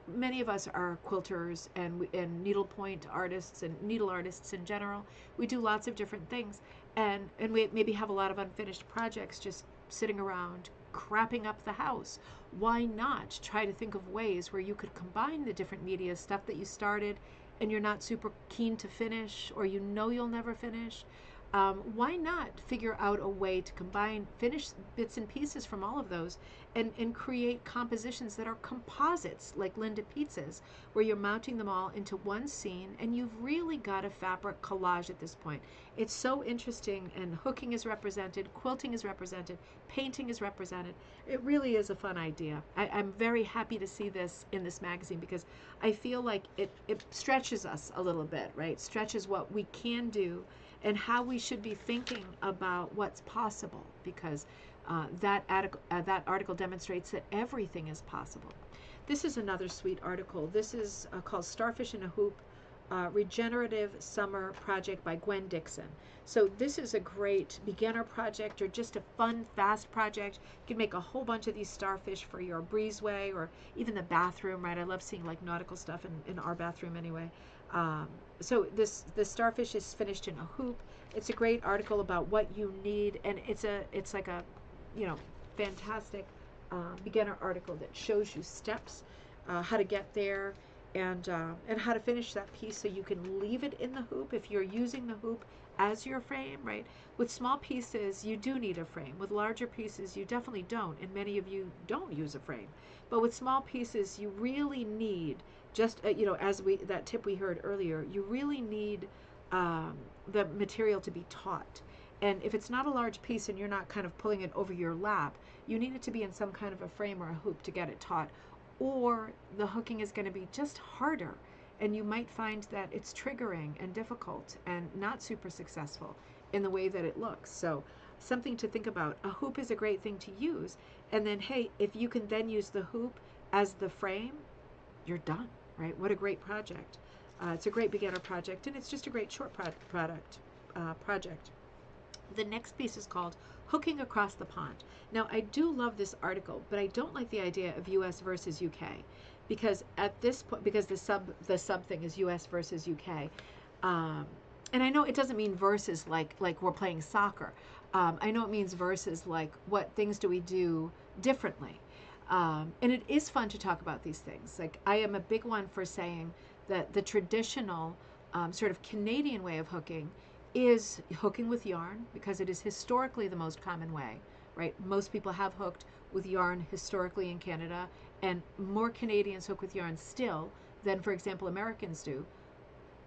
many of us are quilters and needlepoint artists and needle artists in general. We do lots of different things. And we maybe have a lot of unfinished projects just sitting around crapping up the house. Why not try to think of ways where you could combine the different media, stuff that you started and you're not super keen to finish, or you know you'll never finish? Why not figure out a way to combine finished bits and pieces from all of those and create compositions that are composites like Linda Peets's, where you're mounting them all into one scene and you've really got a fabric collage at this point. It's so interesting, and hooking is represented, quilting is represented, painting is represented. It really is a fun idea. I'm very happy to see this in this magazine because I feel like it stretches us a little bit, right? Stretches what we can do and how we should be thinking about what's possible, because that article demonstrates that everything is possible. This is another sweet article. This is called Starfish in a Hoop, Regenerative Summer Project by Gwen Dixon. So this is a great beginner project or just a fun, fast project. You can make a whole bunch of these starfish for your breezeway or even the bathroom, right? I love seeing like nautical stuff in our bathroom anyway. So this starfish is finished in a hoop. It's a great article about what you need, and it's like a fantastic beginner article that shows you steps, how to get there, and how to finish that piece so you can leave it in the hoop if you're using the hoop as your frame, right? With small pieces, you do need a frame. With larger pieces, you definitely don't, and many of you don't use a frame. But with small pieces, you really need, just as that tip we heard earlier, you really need the material to be taut. And if it's not a large piece and you're not kind of pulling it over your lap, you need it to be in some kind of a frame or a hoop to get it taut, or the hooking is going to be just harder, and you might find that it's triggering and difficult and not super successful in the way that it looks. So something to think about. A hoop is a great thing to use, and then hey, if you can then use the hoop as the frame, you're done, right? What a great project. It's a great beginner project, and it's just a great short project. The next piece is called Hooking Across the Pond. Now, I do love this article, but I don't like the idea of US versus UK, because at this point, because the sub thing is US versus UK, and I know it doesn't mean versus like we're playing soccer. I know it means versus like what things do we do differently. And it is fun to talk about these things. Like, I am a big one for saying that the traditional sort of Canadian way of hooking is hooking with yarn, because it is historically the most common way, right? Most people have hooked with yarn historically in Canada, and more Canadians hook with yarn still than, for example, Americans do.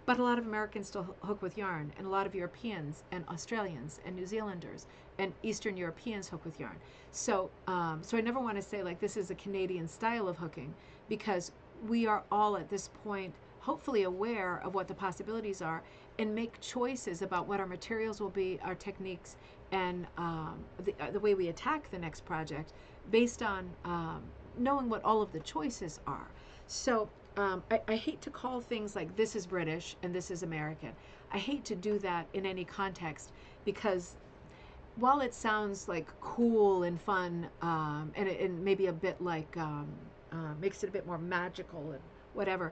But a lot of Americans still hook with yarn, and a lot of Europeans and Australians and New Zealanders and Eastern Europeans hook with yarn. So, so I never want to say like this is a Canadian style of hooking, because we are all at this point hopefully aware of what the possibilities are and make choices about what our materials will be, our techniques, and the way we attack the next project based on knowing what all of the choices are. So I hate to call things like this is British and this is American. I hate to do that in any context because while it sounds like cool and fun, and maybe a bit like makes it a bit more magical and whatever,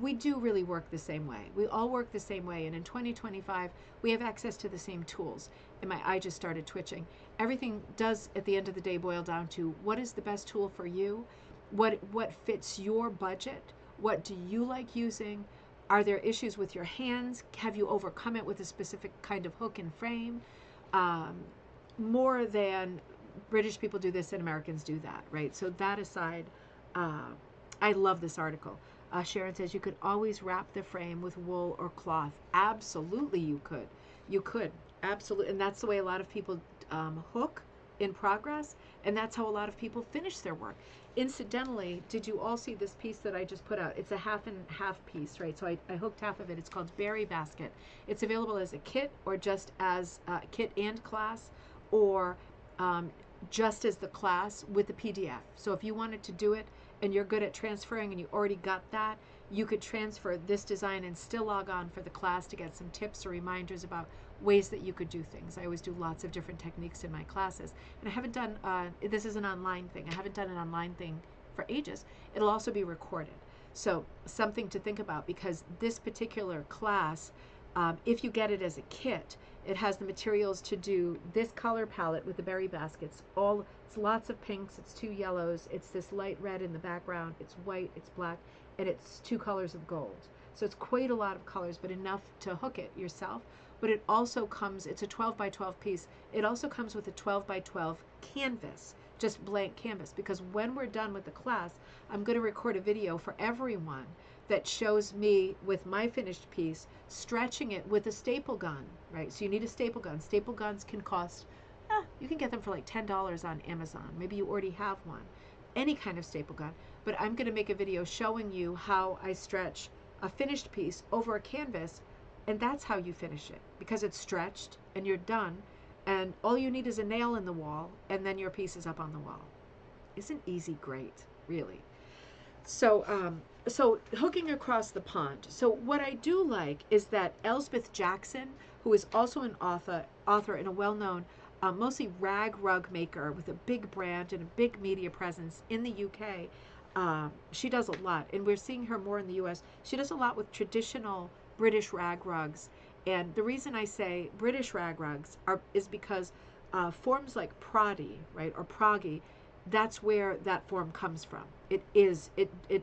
we do really work the same way. We all work the same way. And in 2025, we have access to the same tools. And my eye just started twitching. Everything does, at the end of the day, boil down to what is the best tool for you? What fits your budget? What do you like using? Are there issues with your hands? Have you overcome it with a specific kind of hook and frame? Um, More than British people do this and Americans do that, right? So that aside, I love this article. Sharon says you could always wrap the frame with wool or cloth. Absolutely, you could. You could. Absolutely. And that's the way a lot of people hook in progress. And that's how a lot of people finish their work. Incidentally, did you all see this piece that I just put out? It's a half and half piece, right? So I hooked half of it. It's called Berry Basket. It's available as a kit or just as a kit and class, or just as the class with the PDF. So if you wanted to do it and you're good at transferring and you already got that, you could transfer this design and still log on for the class to get some tips or reminders about ways that you could do things. I always do lots of different techniques in my classes. And I haven't done, this is an online thing. I haven't done an online thing for ages. It'll also be recorded. So something to think about, because this particular class, if you get it as a kit, it has the materials to do this color palette with the berry baskets. It's lots of pinks, it's 2 yellows, it's this light red in the background, it's white, it's black, and it's 2 colors of gold. So it's quite a lot of colors, but enough to hook it yourself. But it also comes, it's a 12 by 12 piece. It also comes with a 12 by 12 canvas, just blank canvas, because when we're done with the class, I'm going to record a video for everyone that shows me with my finished piece stretching it with a staple gun, right? So you need a staple gun. Staple guns can cost, you can get them for like $10 on Amazon. Maybe you already have one. Any kind of staple gun. But I'm going to make a video showing you how I stretch a finished piece over a canvas, and that's how you finish it, because it's stretched and you're done, and all you need is a nail in the wall, and then your piece is up on the wall. Isn't easy great, really? So, so hooking across the pond. So what I do like is that Elspeth Jackson, who is also an author and a well-known, mostly rag rug maker with a big brand and a big media presence in the UK, she does a lot, and we're seeing her more in the US. She does a lot with traditional British rag rugs. And the reason I say British rag rugs is because forms like Proddy, right, or Proggy, that's where that form comes from. It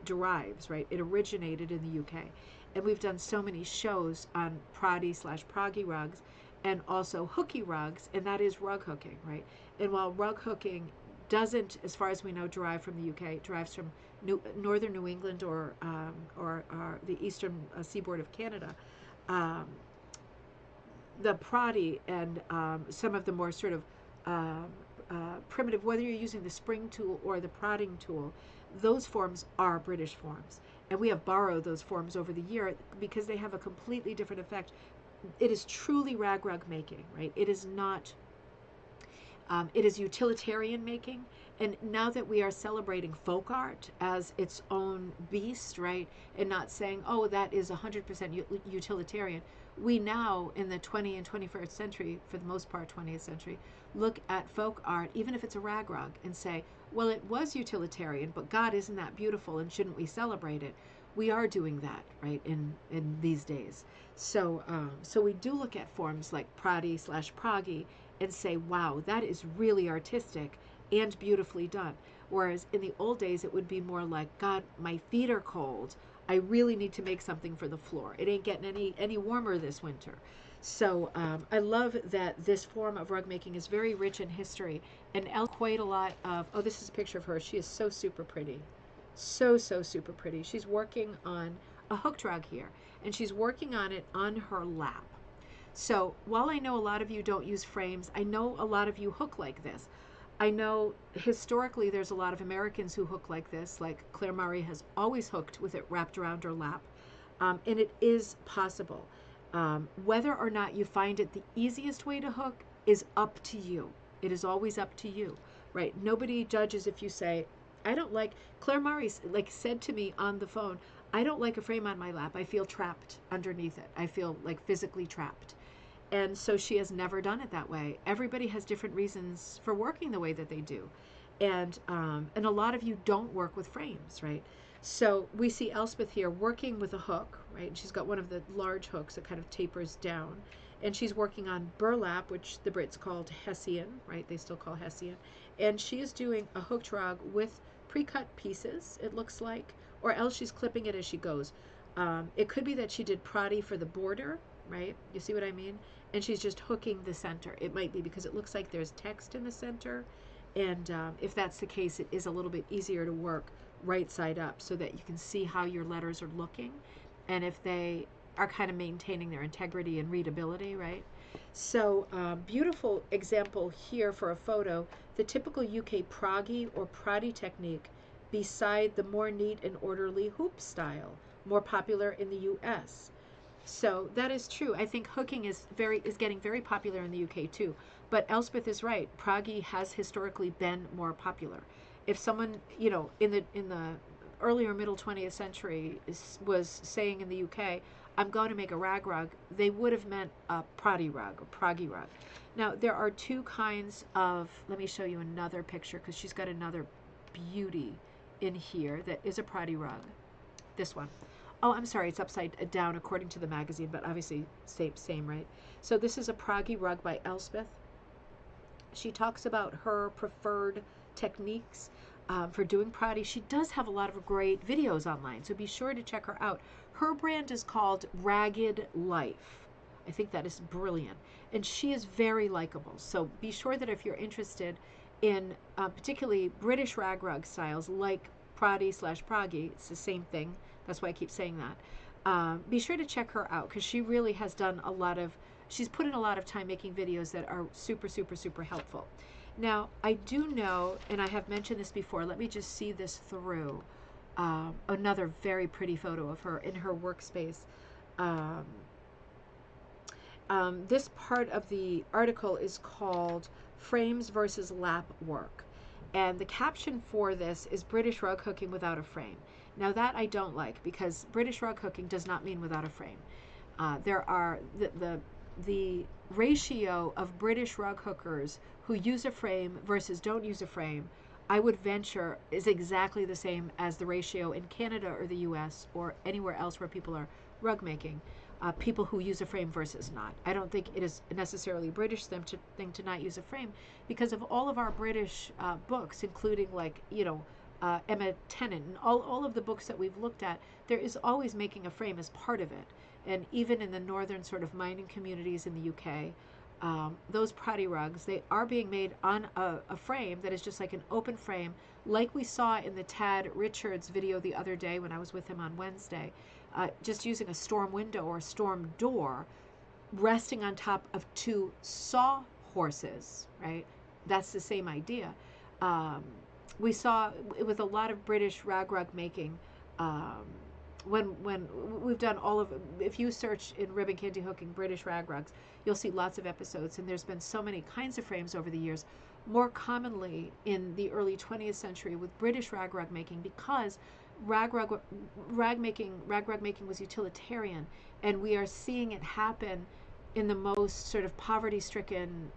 derives, right? It originated in the UK. And we've done so many shows on Proddy/Proggy rugs and also hooky rugs, and that is rug hooking, right? And while rug hooking doesn't, as far as we know, derive from the UK, it derives from northern New England or the eastern seaboard of Canada. The Proddy and some of the more sort of primitive, whether you're using the spring tool or the prodding tool, those forms are British forms. And we have borrowed those forms over the year because they have a completely different effect. It is truly rag rug making, right? It is not, it is utilitarian making. And now that we are celebrating folk art as its own beast, right? And not saying, oh, that is 100% utilitarian. We now, in the 20th and 21st century, for the most part 20th century, look at folk art, even if it's a rag rug, and say, well, it was utilitarian, but God, isn't that beautiful, and shouldn't we celebrate it? We are doing that, right, in these days. So so we do look at forms like Proddy/Proggy and say, wow, that is really artistic and beautifully done. Whereas in the old days, it would be more like, God, my feet are cold. I really need to make something for the floor. It ain't getting any warmer this winter. So I love that this form of rug making is very rich in history, and quite a lot of, oh, this is a picture of her. She is so super pretty. So super pretty. She's working on a hooked rug here, and she's working on it on her lap. So while I know a lot of you don't use frames, I know a lot of you hook like this. I know historically there's a lot of Americans who hook like this, like Claire Murray has always hooked with it wrapped around her lap, and it is possible. Whether or not you find it the easiest way to hook is up to you. It is always up to you, right? Nobody judges if you say, I don't like, Claire Murray like said to me on the phone, I don't like a frame on my lap. I feel trapped underneath it. I feel like physically trapped. And so she has never done it that way. Everybody has different reasons for working the way that they do. And a lot of you don't work with frames, right? So we see Elspeth here working with a hook, right? She's got one of the large hooks that kind of tapers down. And she's working on burlap, which the Brits called Hessian, right? They still call Hessian. And she is doing a hooked rug with pre-cut pieces, it looks like, or else she's clipping it as she goes. It could be that she did Prati for the border, right? You see what I mean? And she's just hooking the center. It might be because it looks like there's text in the center. And if that's the case, it is a little bit easier to work right side up so that you can see how your letters are looking and if they are kind of maintaining their integrity and readability, right? So beautiful example here for a photo, the typical UK proggy or Prati technique beside the more neat and orderly hoop style, more popular in the US. So that is true. I think hooking is getting very popular in the UK too. But Elspeth is right. Proggy has historically been more popular. If someone, in the earlier middle 20th century was saying in the UK, I'm going to make a rag rug, they would have meant a Prati rug or Proggy rug. Now there are two kinds of, let me show you another picture because she's got another beauty in here that is a Prati rug. This one. Oh, I'm sorry, it's upside down according to the magazine, but obviously same, right? So this is a Proggy rug by Elspeth. She talks about her preferred techniques for doing Prati. She does have a lot of great videos online, so be sure to check her out. Her brand is called Ragged Life. I think that is brilliant. And she is very likable. So be sure that if you're interested in particularly British rag rug styles like Prati/Proggy, it's the same thing. That's why I keep saying that. Be sure to check her out because she really has done she's put in a lot of time making videos that are super, super, super helpful. Now, I do know, and I have mentioned this before, let me just see this through. Another very pretty photo of her in her workspace. This part of the article is called Frames versus Lap Work. And the caption for this is British rug hooking without a frame. Now that I don't like because British rug hooking does not mean without a frame. There are the ratio of British rug hookers who use a frame versus don't use a frame, I would venture is exactly the same as the ratio in Canada or the US or anywhere else where people are rug making. People who use a frame versus not. I don't think it is necessarily a British thing to not use a frame because of all of our British books, including Emma Tennant and all of the books that we've looked at, there is always making a frame as part of it. And even in the northern sort of mining communities in the UK, those Prati rugs, they are being made on a frame that is just like an open frame, like we saw in the Tad Richards video the other day when I was with him on Wednesday, just using a storm window or a storm door, resting on top of two saw horses, right? That's the same idea. We saw with a lot of British rag rug making, when we've done all of, if you search in ribbon candy hooking British rag rugs, you'll see lots of episodes, and there's been so many kinds of frames over the years, more commonly in the early 20th century with British rag rug making, because rag rug making was utilitarian, and we are seeing it happen in the most sort of poverty-stricken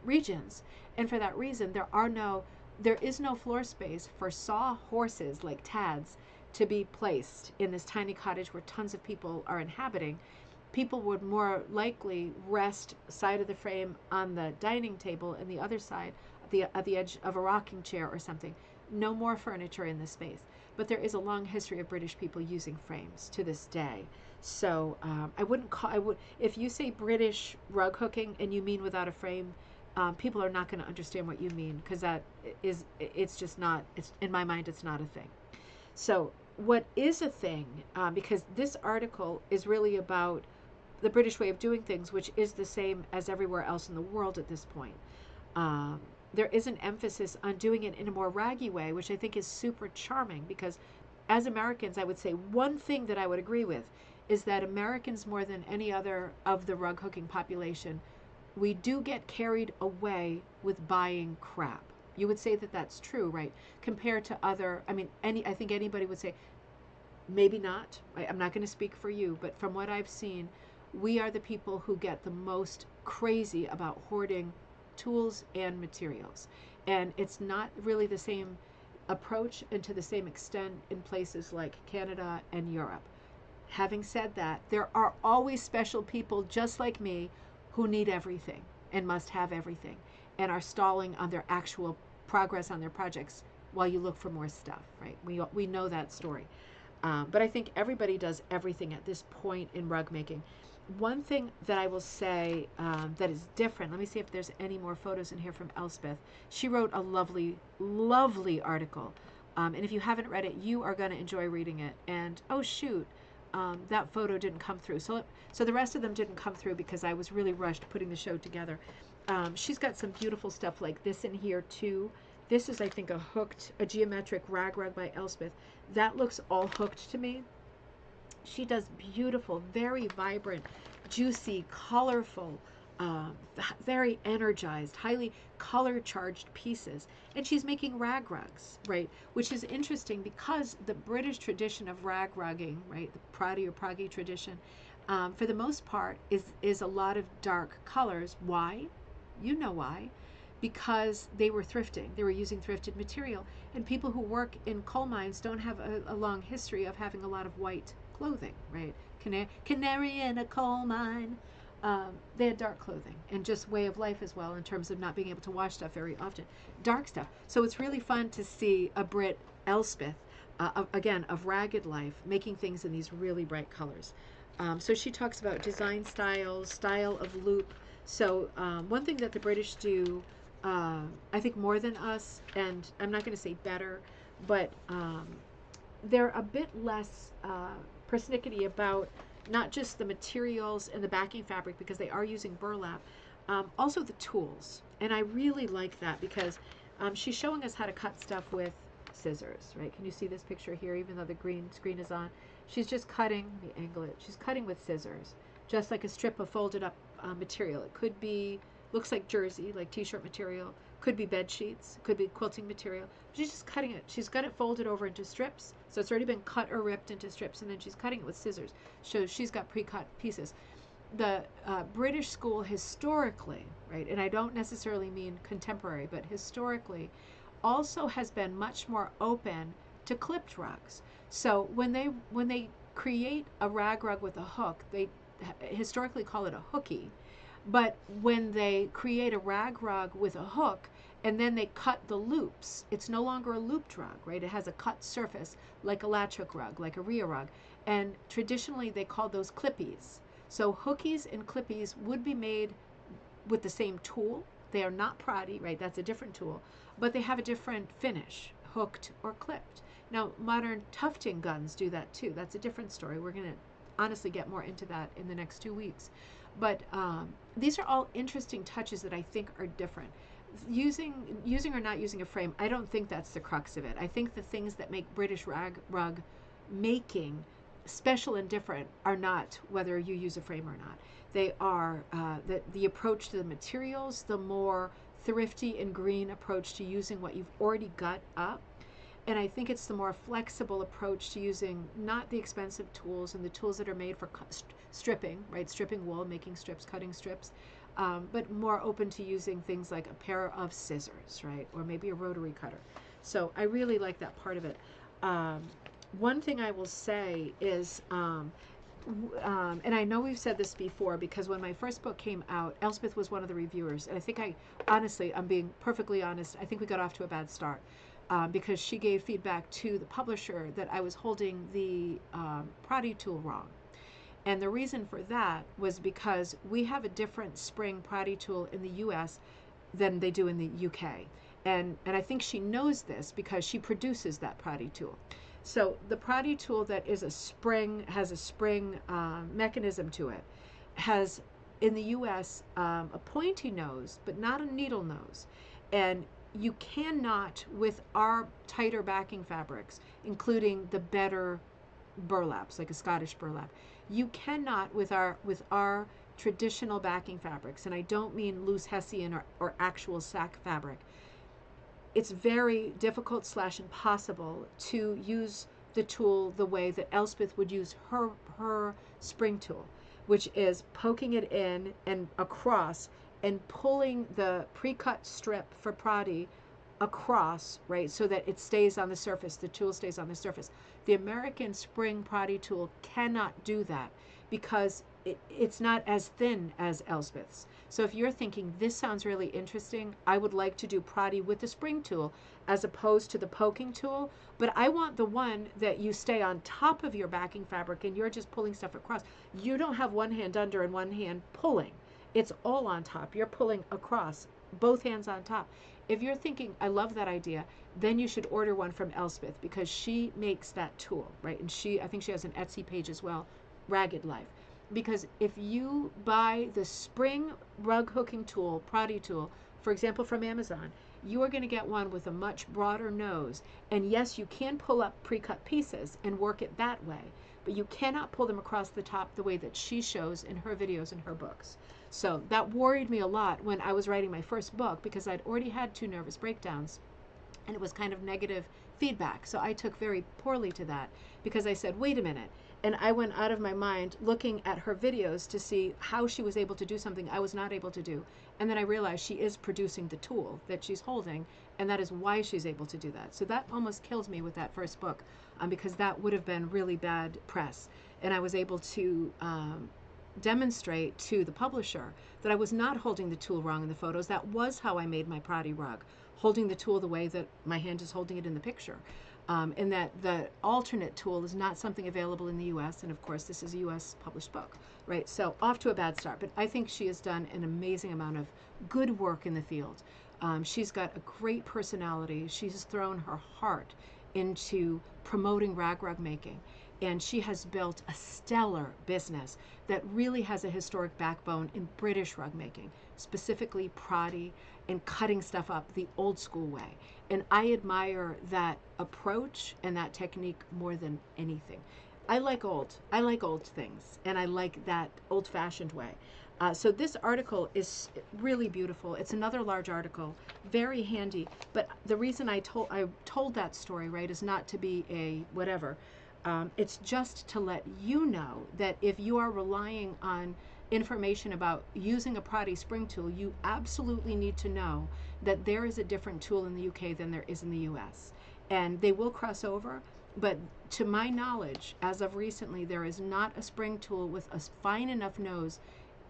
regions. And for that reason, there is no floor space for saw horses like Tad's to be placed in this tiny cottage where tons of people are inhabiting. People would more likely rest side of the frame on the dining table and the other side at the edge of a rocking chair or something. No more furniture in this space. But there is a long history of British people using frames to this day. So if you say British rug hooking and you mean without a frame, people are not going to understand what you mean, because it's just not, in my mind, it's not a thing. So what is a thing, because this article is really about the British way of doing things, which is the same as everywhere else in the world at this point. There is an emphasis on doing it in a more raggy way, which I think is super charming, because as Americans, I would say one thing that I would agree with is that Americans, more than any other of the rug hooking population, we do get carried away with buying crap. You would say that that's true, right? Compared to other, I mean, I think anybody would say, maybe not. I'm not going to speak for you, but from what I've seen, we are the people who get the most crazy about hoarding tools and materials. And it's not really the same approach and to the same extent in places like Canada and Europe. Having said that, there are always special people just like me who need everything and must have everything and are stalling on their actual progress on their projects while you look for more stuff, right? We know that story. But I think everybody does everything at this point in rug making. One thing that I will say that is different, let me see if there's any more photos in here from Elspeth. She wrote a lovely, lovely article. And if you haven't read it, you are going to enjoy reading it. And oh, shoot, that photo didn't come through. So the rest of them didn't come through because I was really rushed putting the show together. She's got some beautiful stuff like this in here, too. This is, I think, a geometric rag rug by Elspeth. That looks all hooked to me. She does beautiful, very vibrant, juicy, colorful, very energized, highly color-charged pieces. And she's making rag rugs, right? Which is interesting because the British tradition of rag rugging, right, the Pradi or Pragi tradition, for the most part, is a lot of dark colors. Why? You know why. Because they were thrifting. They were using thrifted material. And people who work in coal mines don't have a long history of having a lot of white clothing, right? Canary in a coal mine. They had dark clothing and just way of life as well in terms of not being able to wash stuff very often. Dark stuff. So it's really fun to see a Brit, Elspeth, again, of ragged life, making things in these really bright colors. So she talks about design styles, style of loop. So one thing that the British do, I think more than us, and I'm not going to say better, but they're a bit less persnickety about not just the materials and the backing fabric because they are using burlap, also the tools. And I really like that because she's showing us how to cut stuff with scissors, right? Can you see this picture here, even though the green screen is on? She's just cutting, let me angle it, she's cutting with scissors, just like a strip of folded up material. It could be, looks like jersey, like t-shirt material, could be bed sheets, could be quilting material. She's just cutting it. She's got it folded over into strips, so it's already been cut or ripped into strips, and then she's cutting it with scissors. So she's got pre-cut pieces. The British school historically, right, and I don't necessarily mean contemporary, but historically, also has been much more open to clipped rugs. So when they create a rag rug with a hook, they historically call it a hooky. But when they create a rag rug with a hook and then they cut the loops, it's no longer a looped rug, right? It has a cut surface like a latch hook rug, like a Rhea rug. And traditionally they call those clippies. So hookies and clippies would be made with the same tool. They are not Pradi, right? That's a different tool. But they have a different finish, hooked or clipped. Now, modern tufting guns do that too. That's a different story. We're going to honestly get more into that in the next 2 weeks. But these are all interesting touches that I think are different. Using or not using a frame, I don't think that's the crux of it. I think the things that make British rug making special and different are not whether you use a frame or not. They are the approach to the materials, the more thrifty and green approach to using what you've already got up. And I think it's the more flexible approach to using not the expensive tools and the tools that are made for stripping, right? Stripping wool, making strips, cutting strips, but more open to using things like a pair of scissors, right? Or maybe a rotary cutter. So I really like that part of it. One thing I will say is, and I know we've said this before because when my first book came out, Elspeth was one of the reviewers. And I think honestly, I'm being perfectly honest, I think we got off to a bad start. Because she gave feedback to the publisher that I was holding the Pradi tool wrong. And the reason for that was because we have a different spring Pradi tool in the US than they do in the UK. And I think she knows this because she produces that Pradi tool. So the Pradi tool that is has a spring mechanism to it, has in the US a pointy nose, but not a needle nose. And you cannot, with our tighter backing fabrics, including the better burlaps, like a Scottish burlap, you cannot with our traditional backing fabrics, and I don't mean loose Hessian or actual sack fabric. it's very difficult / impossible to use the tool the way that Elspeth would use her spring tool, which is poking it in and across and pulling the pre-cut strip for Prati across, right, so that it stays on the surface, the tool stays on the surface. The American spring Prati tool cannot do that because it's not as thin as Elspeth's. So if you're thinking, this sounds really interesting, I would like to do Prati with the spring tool as opposed to the poking tool, but I want the one that you stay on top of your backing fabric and you're just pulling stuff across. You don't have one hand under and one hand pulling. It's all on top. You're pulling across, both hands on top. If you're thinking, I love that idea, then you should order one from Elspeth because she makes that tool, right? And I think she has an Etsy page as well, Ragged Life. Because if you buy the spring rug hooking tool, Prati tool, for example, from Amazon, you are going to get one with a much broader nose. And yes, you can pull up pre-cut pieces and work it that way, but you cannot pull them across the top the way that she shows in her videos and her books. So that worried me a lot when I was writing my first book because I'd already had 2 nervous breakdowns and it was kind of negative feedback. So I took very poorly to that because I said, wait a minute. And I went out of my mind looking at her videos to see how she was able to do something I was not able to do. And then I realized she is producing the tool that she's holding, and that is why she's able to do that. So that almost kills me with that first book because that would have been really bad press. And I was able to demonstrate to the publisher that I was not holding the tool wrong in the photos. That was how I made my Prati rug, holding the tool the way that my hand is holding it in the picture. And that the alternate tool is not something available in the U.S. And of course, this is a U.S. published book, right? So off to a bad start. But I think she has done an amazing amount of good work in the field. She's got a great personality. She's thrown her heart into promoting rag rug making. And she has built a stellar business that really has a historic backbone in British rug making, specifically Prati and cutting stuff up the old school way. And I admire that approach and that technique more than anything. I like old things, and I like that old-fashioned way. So this article is really beautiful. It's another large article, very handy. But the reason I told that story, right, is not to be a whatever. It's just to let you know that if you are relying on information about using a Prati spring tool, you absolutely need to know that there is a different tool in the UK than there is in the US. And they will cross over, but to my knowledge, as of recently, there is not a spring tool with a fine enough nose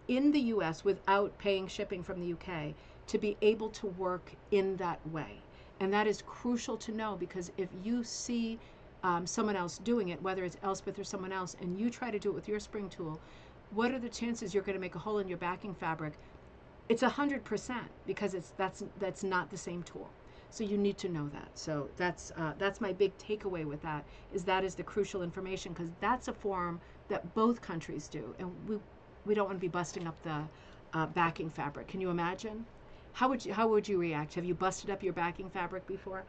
in the US without paying shipping from the UK to be able to work in that way. And that is crucial to know because if you see someone else doing it, whether it's Elspeth or someone else, and you try to do it with your spring tool, what are the chances you're going to make a hole in your backing fabric? It's 100% because that's not the same tool. So you need to know that. So that's my big takeaway with that is the crucial information because that's a form that both countries do, and we don't want to be busting up the backing fabric. Can you imagine? How would you react? Have you busted up your backing fabric before?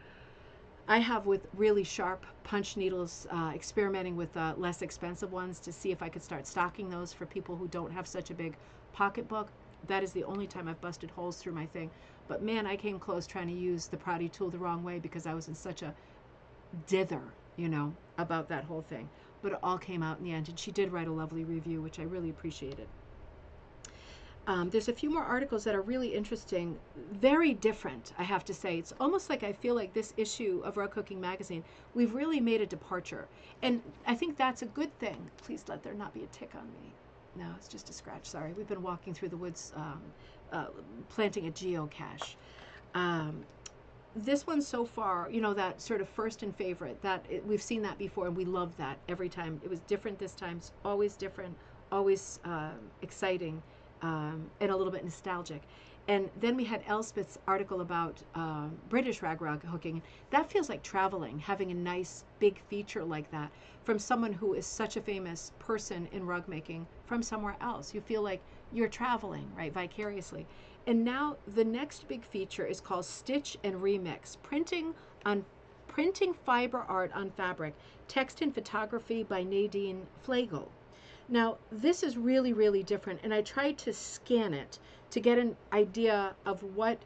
I have with really sharp punch needles, experimenting with less expensive ones to see if I could start stocking those for people who don't have such a big pocketbook. That is the only time I've busted holes through my thing. But man, I came close trying to use the Prati tool the wrong way because I was in such a dither, about that whole thing. But it all came out in the end, and she did write a lovely review, which I really appreciated. There's a few more articles that are really interesting, very different, I have to say. It's almost like I feel like this issue of Rug Hooking Magazine, we've really made a departure. And I think that's a good thing. Please let there not be a tick on me. No, it's just a scratch, sorry. We've been walking through the woods planting a geocache. This one so far, that sort of first and favorite, we've seen that before and we love that every time. It was different this time, it's always different, always exciting. And a little bit nostalgic. And then we had Elspeth's article about British rag hooking. That feels like traveling, having a nice big feature like that from someone who is such a famous person in rug making from somewhere else. You feel like you're traveling, right, vicariously. And now the next big feature is called Stitch and Remix, printing fiber art on fabric, text and photography by Nadine Flegel. Now, this is really, really different, and I tried to scan it to get an idea of what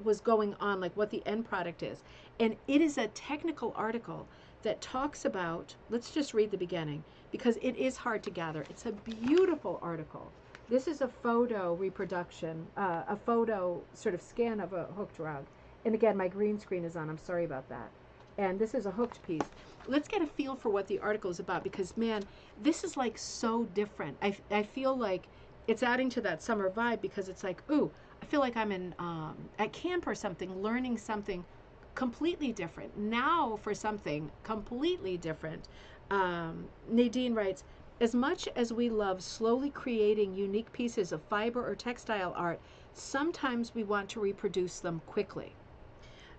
was going on, like what the end product is. And it is a technical article that talks about, let's just read the beginning because it is hard to gather. It's a beautiful article. This is a photo reproduction, a photo sort of scan of a hooked rug. And again, my green screen is on. I'm sorry about that. And this is a hooked piece. Let's get a feel for what the article is about because, man, this is like so different. I feel like it's adding to that summer vibe because it's like, ooh, I feel like I'm in at camp or something, learning something completely different. Now for something completely different. Nadine writes, as much as we love slowly creating unique pieces of fiber or textile art, sometimes we want to reproduce them quickly.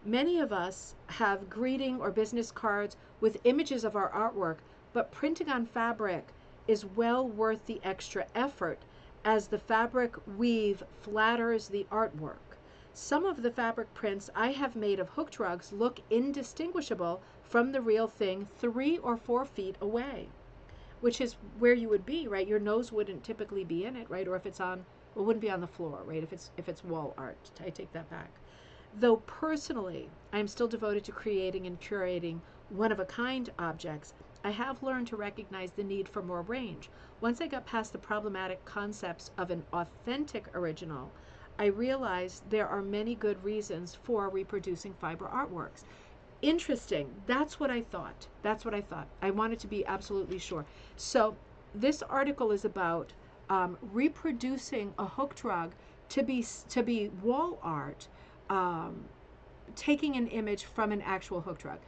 Many of us have greeting or business cards with images of our artwork, but printing on fabric is well worth the extra effort as the fabric weave flatters the artwork. Some of the fabric prints I have made of hooked rugs look indistinguishable from the real thing 3 or 4 feet away, which is where you would be, right? Your nose wouldn't typically be in it, right? Or if it's on, well, it wouldn't be on the floor, right? If it's wall art, I take that back. Though personally, I am still devoted to creating and curating one-of-a-kind objects, I have learned to recognize the need for more range. Once I got past the problematic concepts of an authentic original, I realized there are many good reasons for reproducing fiber artworks. Interesting. That's what I thought. That's what I thought. I wanted to be absolutely sure. So this article is about reproducing a hooked rug to be wall art, taking an image from an actual hooked rug.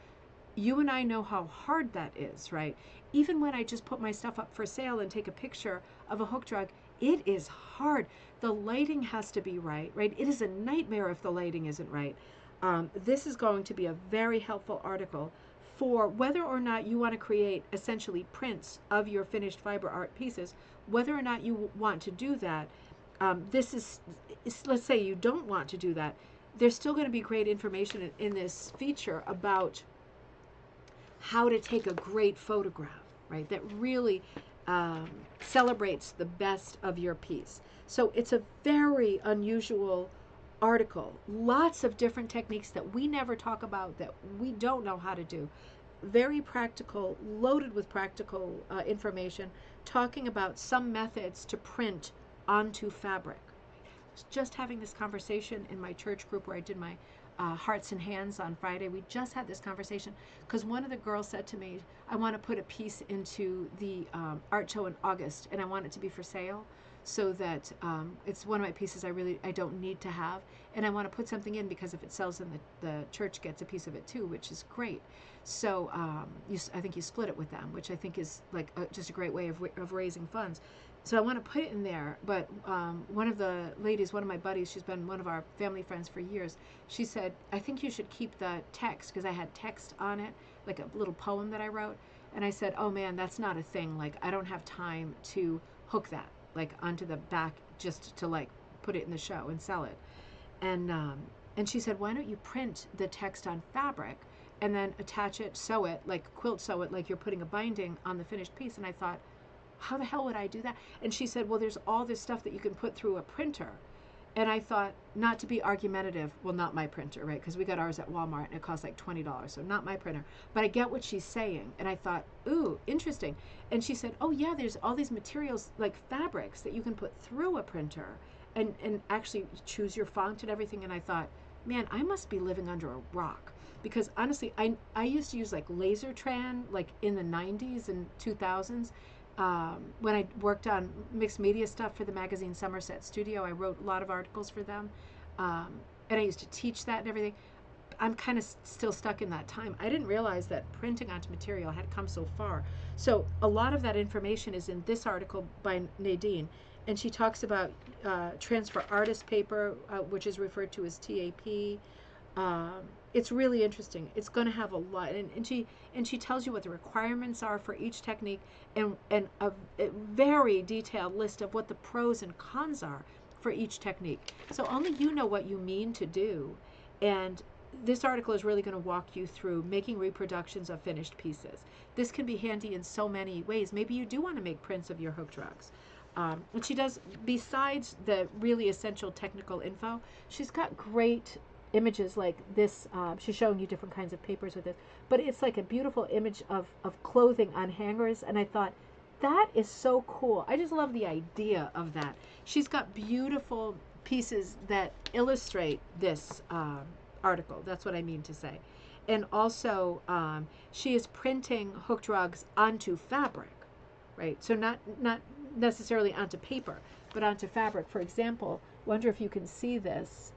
You and I know how hard that is, right? Even when I just put my stuff up for sale and take a picture of a hooked rug, it is hard. The lighting has to be right, right? It is a nightmare if the lighting isn't right. This is going to be a very helpful article for whether or not you want to create essentially prints of your finished fiber art pieces, whether or not you want to do that. This is, let's say you don't want to do that. There's still going to be great information in this feature about how to take a great photograph, right? That really celebrates the best of your piece. So it's a very unusual article. Lots of different techniques that we never talk about, that we don't know how to do. Very practical, loaded with practical information, talking about some methods to print onto fabric. Just having this conversation in my church group where I did my Hearts and Hands on Friday. We just had this conversation because one of the girls said to me, I want to put a piece into the art show in August and I want it to be for sale so that it's one of my pieces I don't need to have, and I want to put something in because if it sells then the church gets a piece of it too, which is great. So I think you split it with them, which I think is like just a great way of raising funds. So I want to put it in there, but one of the ladies, one of my buddies, she's been one of our family friends for years, she said, I think you should keep the text, because I had text on it, like a little poem that I wrote, and I said, oh man, that's not a thing, like I don't have time to hook that, like onto the back just to like put it in the show and sell it. And she said, why don't you print the text on fabric and then attach it, sew it, like quilt sew it, like you're putting a binding on the finished piece. And I thought, how the hell would I do that? And she said, well, there's all this stuff that you can put through a printer. And I thought, not to be argumentative, well, not my printer, right? Because we got ours at Walmart and it cost like $20, so not my printer. But I get what she's saying. And I thought, ooh, interesting. And she said, oh yeah, there's all these materials like fabrics that you can put through a printer and actually choose your font and everything. And I thought, man, I must be living under a rock. Because honestly, I used to use like Lasertran like in the 90s and 2000s. When I worked on mixed media stuff for the magazine Somerset Studio, I wrote a lot of articles for them, and I used to teach that and everything. I'm kind of still stuck in that time. I didn't realize that printing onto material had come so far. So a lot of that information is in this article by Nadine, and she talks about transfer artist paper, which is referred to as TAP. It's really interesting. It's going to have a lot, and she tells you what the requirements are for each technique, and a very detailed list of what the pros and cons are for each technique. So only you know what you mean to do, and this article is really going to walk you through making reproductions of finished pieces. This can be handy in so many ways. Maybe you do want to make prints of your hooked rugs. And she does, besides the really essential technical info, she's got great images like this. She's showing you different kinds of papers with this, but it's like a beautiful image of clothing on hangers. And I thought, that is so cool. I just love the idea of that. She's got beautiful pieces that illustrate this article. That's what I mean to say. And also, she is printing hooked rugs onto fabric, right? So not necessarily onto paper, but onto fabric. For example, wonder if you can see this.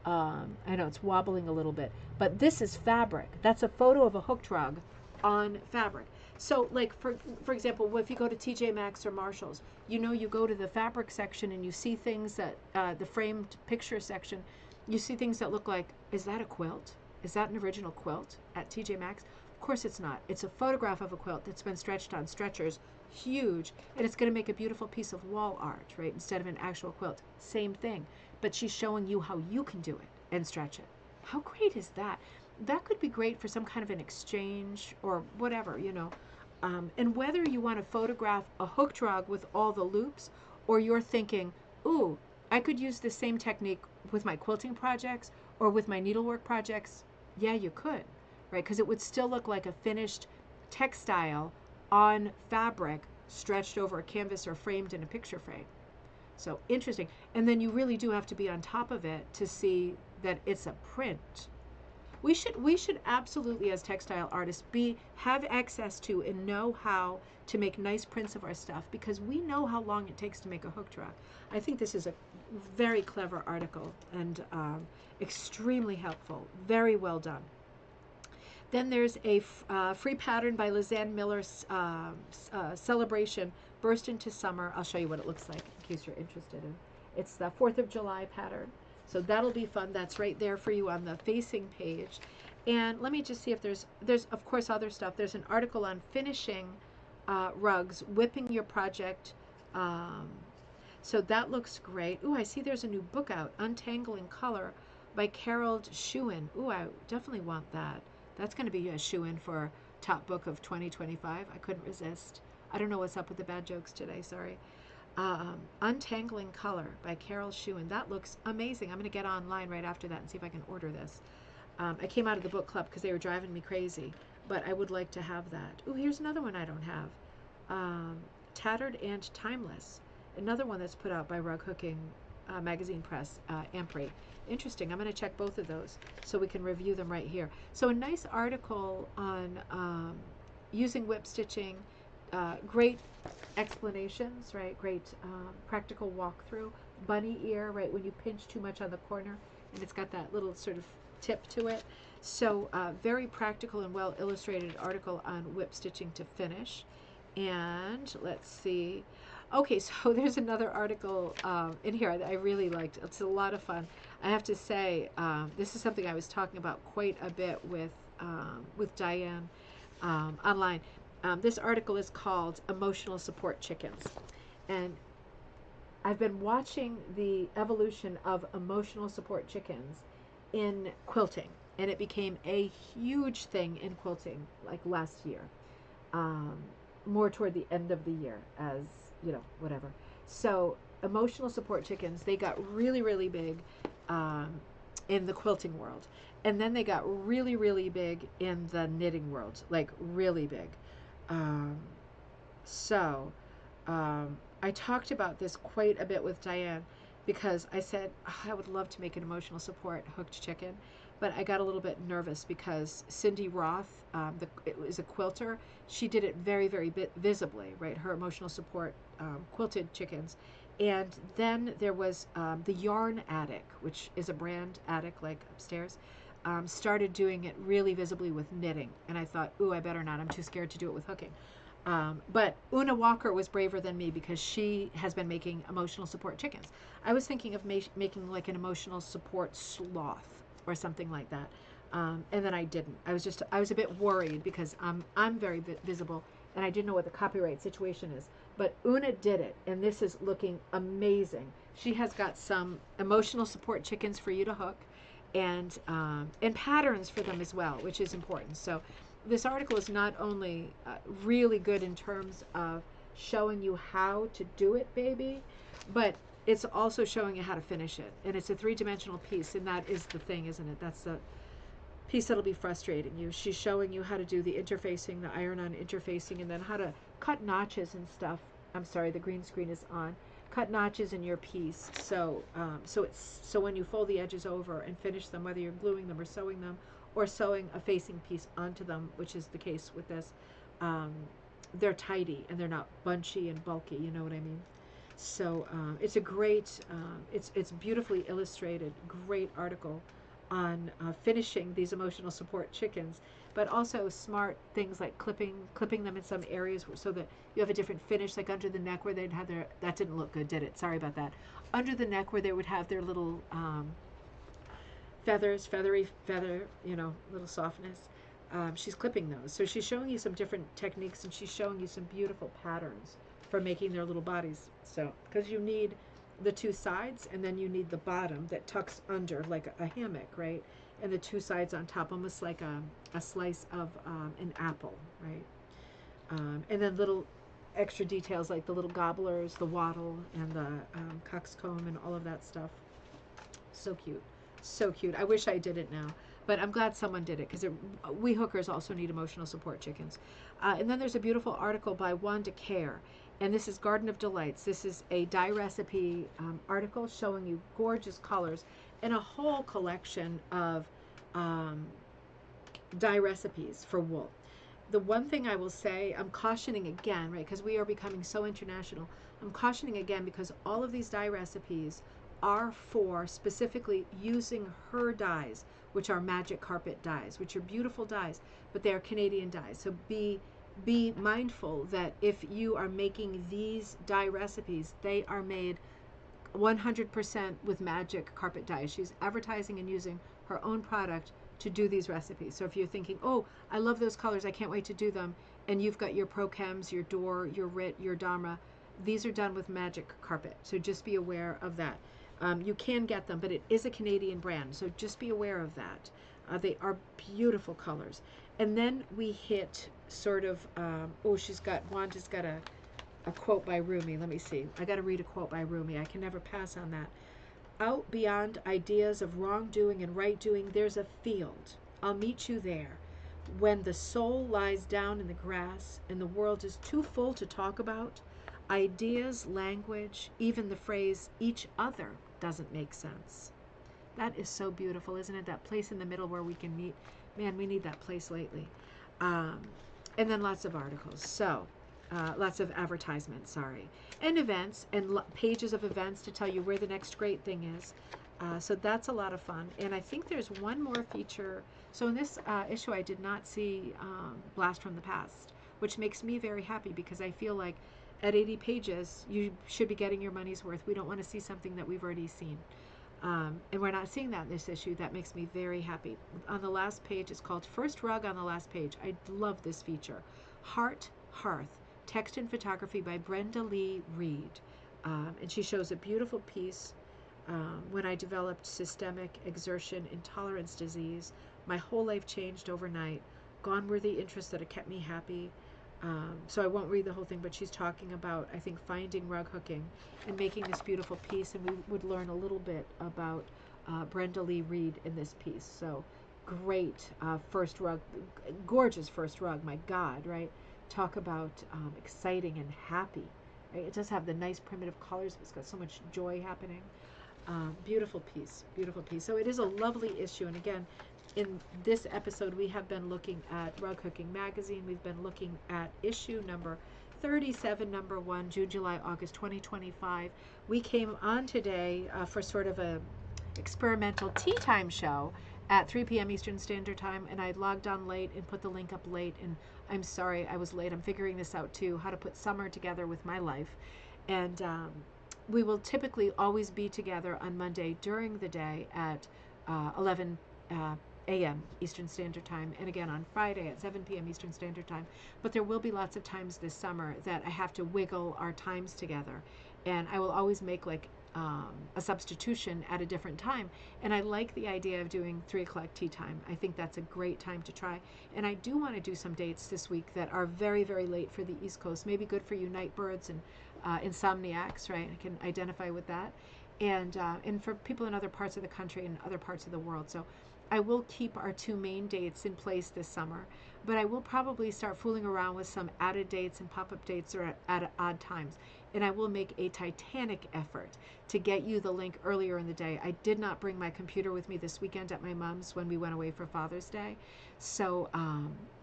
I know it's wobbling a little bit, but this is fabric. That's a photo of a hooked rug on fabric. So like for example, if you go to TJ Maxx or Marshalls, you go to the fabric section and you see things that the framed picture section, you see things that look like, is that a quilt? Is that an original quilt at TJ Maxx? Of course it's not. It's a photograph of a quilt that's been stretched on stretchers, huge, and it's going to make a beautiful piece of wall art, right? Instead of an actual quilt. Same thing, but she's showing you how you can do it and stretch it. How great is that? That could be great for some kind of an exchange or whatever, and whether you want to photograph a hooked rug with all the loops, or you're thinking, ooh, I could use the same technique with my quilting projects or with my needlework projects. Yeah, you could, right? Because it would still look like a finished textile on fabric stretched over a canvas or framed in a picture frame. So interesting. And then you really do have to be on top of it to see that it's a print. We should absolutely, as textile artists, have access to and know how to make nice prints of our stuff, because we know how long it takes to make a hooked rug. I think this is a very clever article and extremely helpful. Very well done. Then there's a free pattern by Lizanne Miller's Celebration, Burst into Summer. I'll show you what it looks like in case you're interested in. It's the 4th of July pattern. So that'll be fun. That's right there for you on the facing page. And let me just see if there's of course other stuff. There's an article on finishing rugs, whipping your project. So that looks great. Ooh, I see there's a new book out, Untangling Color by Carol Schuin. Ooh, I definitely want that. That's going to be a shoe-in for top book of 2025. I couldn't resist. I don't know what's up with the bad jokes today. Sorry. Untangling Color by Carol Schuin. That looks amazing. I'm going to get online right after that and see if I can order this. I came out of the book club because they were driving me crazy, but I would like to have that. Ooh, here's another one I don't have. Tattered and Timeless. Another one that's put out by Rug Hooking Magazine Press, Ampre. Interesting. I'm going to check both of those so we can review them right here. So a nice article on using whip stitching. Great explanations, right? Great practical walkthrough. Bunny ear, right? When you pinch too much on the corner, and it's got that little sort of tip to it. So very practical and well illustrated article on whip stitching to finish. And let's see. Okay, so there's another article in here that I really liked. It's a lot of fun. I have to say, this is something I was talking about quite a bit with Diane online. This article is called Emotional Support Chickens. And I've been watching the evolution of emotional support chickens in quilting. And it became a huge thing in quilting like last year. More toward the end of the year as, whatever. So emotional support chickens, they got really, really big in the quilting world. And then they got really, really big in the knitting world, like really big. I talked about this quite a bit with Diane because I said, I would love to make an emotional support hooked chicken, but I got a little bit nervous because Cindy Roth, it was a quilter. She did it very, very visibly, right? Her emotional support quilted chickens. And then there was the Yarn Attic, which is a brand attic like upstairs, started doing it really visibly with knitting. And I thought, ooh, I better not. I'm too scared to do it with hooking. But Una Walker was braver than me because she has been making emotional support chickens. I was thinking of making like an emotional support sloth or something like that. And then I didn't. I was a bit worried because I'm very visible and I didn't know what the copyright situation is. But Una did it, and this is looking amazing. She has got some emotional support chickens for you to hook, and patterns for them as well, which is important. So this article is not only really good in terms of showing you how to do it, baby, but it's also showing you how to finish it. And it's a three-dimensional piece, and that is the thing, isn't it? That's the piece that'll be frustrating you. She's showing you how to do the interfacing, the iron-on interfacing, and then how to cut notches and stuff. I'm sorry, the green screen is on. Cut notches in your piece, so when you fold the edges over and finish them, whether you're gluing them or sewing a facing piece onto them, which is the case with this, they're tidy and they're not bunchy and bulky. You know what I mean? So it's a great, it's beautifully illustrated, great article on finishing these emotional support chickens, but also smart things like clipping them in some areas so that you have a different finish, like under the neck where they'd have their, that didn't look good, did it? Sorry about that. Under the neck where they would have their little feathery feather, little softness. She's clipping those. So she's showing you some different techniques, and she's showing you some beautiful patterns for making their little bodies. So, because you need the two sides, and then you need the bottom that tucks under like a hammock, right? And the two sides on top, almost like a slice of an apple, right? And then little extra details like the little gobblers, the wattle, and the coxcomb, and all of that stuff. So cute. So cute. I wish I did it now, but I'm glad someone did it, because we hookers also need emotional support chickens. And then there's a beautiful article by Wanda Care, and this is Garden of Delights. This is a dye recipe article showing you gorgeous colors and a whole collection of dye recipes for wool. The one thing I will say, I'm cautioning again, right, because we are becoming so international. I'm cautioning again because all of these dye recipes are for specifically using her dyes, which are magic carpet dyes, which are beautiful dyes, but they are Canadian dyes. So be mindful that if you are making these dye recipes, they are made 100% with magic carpet dye. She's advertising and using her own product to do these recipes. So if you're thinking, oh, I love those colors, I can't wait to do them, and you've got your Prochems, your Dor, your Rit, your Dharma, these are done with magic carpet. So just be aware of that. You can get them, but it is a Canadian brand, so just be aware of that. They are beautiful colors. And then we hit sort of, Wanda's got a quote by Rumi. Let me see. I got to read a quote by Rumi. I can never pass on that. Out beyond ideas of wrongdoing and right doing, there's a field. I'll meet you there. When the soul lies down in the grass and the world is too full to talk about, ideas, language, even the phrase each other doesn't make sense. That is so beautiful, isn't it? That place in the middle where we can meet. Man, we need that place lately. And then lots of articles. So, lots of advertisements, sorry. And events, and pages of events to tell you where the next great thing is. So that's a lot of fun. And I think there's one more feature. So in this issue, I did not see Blast from the Past, which makes me very happy because I feel like at 80 pages, you should be getting your money's worth. We don't want to see something that we've already seen. And we're not seeing that in this issue. That makes me very happy. On the last page, it's called First Rug on the Last Page. I love this feature. Heart, Hearth, text and photography by Brenda Lee Reed. And she shows a beautiful piece. When I developed systemic exertion intolerance disease, my whole life changed overnight. Gone were the interests that had kept me happy. So I won't read the whole thing, but she's talking about, I think, finding rug hooking and making this beautiful piece, and we would learn a little bit about Brenda Lee Reed in this piece. So great first rug, gorgeous first rug, my God, right? Talk about exciting and happy. Right? It does have the nice primitive colors, but it's got so much joy happening. Beautiful piece, beautiful piece. So it is a lovely issue, and again, in this episode, we have been looking at Rug Hooking Magazine. We've been looking at issue number 37, number 1, June, July, August 2025. We came on today for sort of a experimental tea time show at 3 p.m. Eastern Standard Time, and I logged on late and put the link up late, and I'm sorry I was late. I'm figuring this out too, how to put summer together with my life. And we will typically always be together on Monday during the day at 11 a.m. Eastern Standard Time, and again on Friday at 7 p.m. Eastern Standard Time. But there will be lots of times this summer that I have to wiggle our times together, and I will always make like a substitution at a different time. And I like the idea of doing 3 o'clock tea time. I think that's a great time to try. And I do want to do some dates this week that are very, very late for the East Coast. Maybe good for you night birds and insomniacs, right? I can identify with that. And for people in other parts of the country and other parts of the world. So I will keep our 2 main dates in place this summer, but I will probably start fooling around with some added dates and pop-up dates or at odd times. And I will make a titanic effort to get you the link earlier in the day. I did not bring my computer with me this weekend at my mom's when we went away for Father's Day. So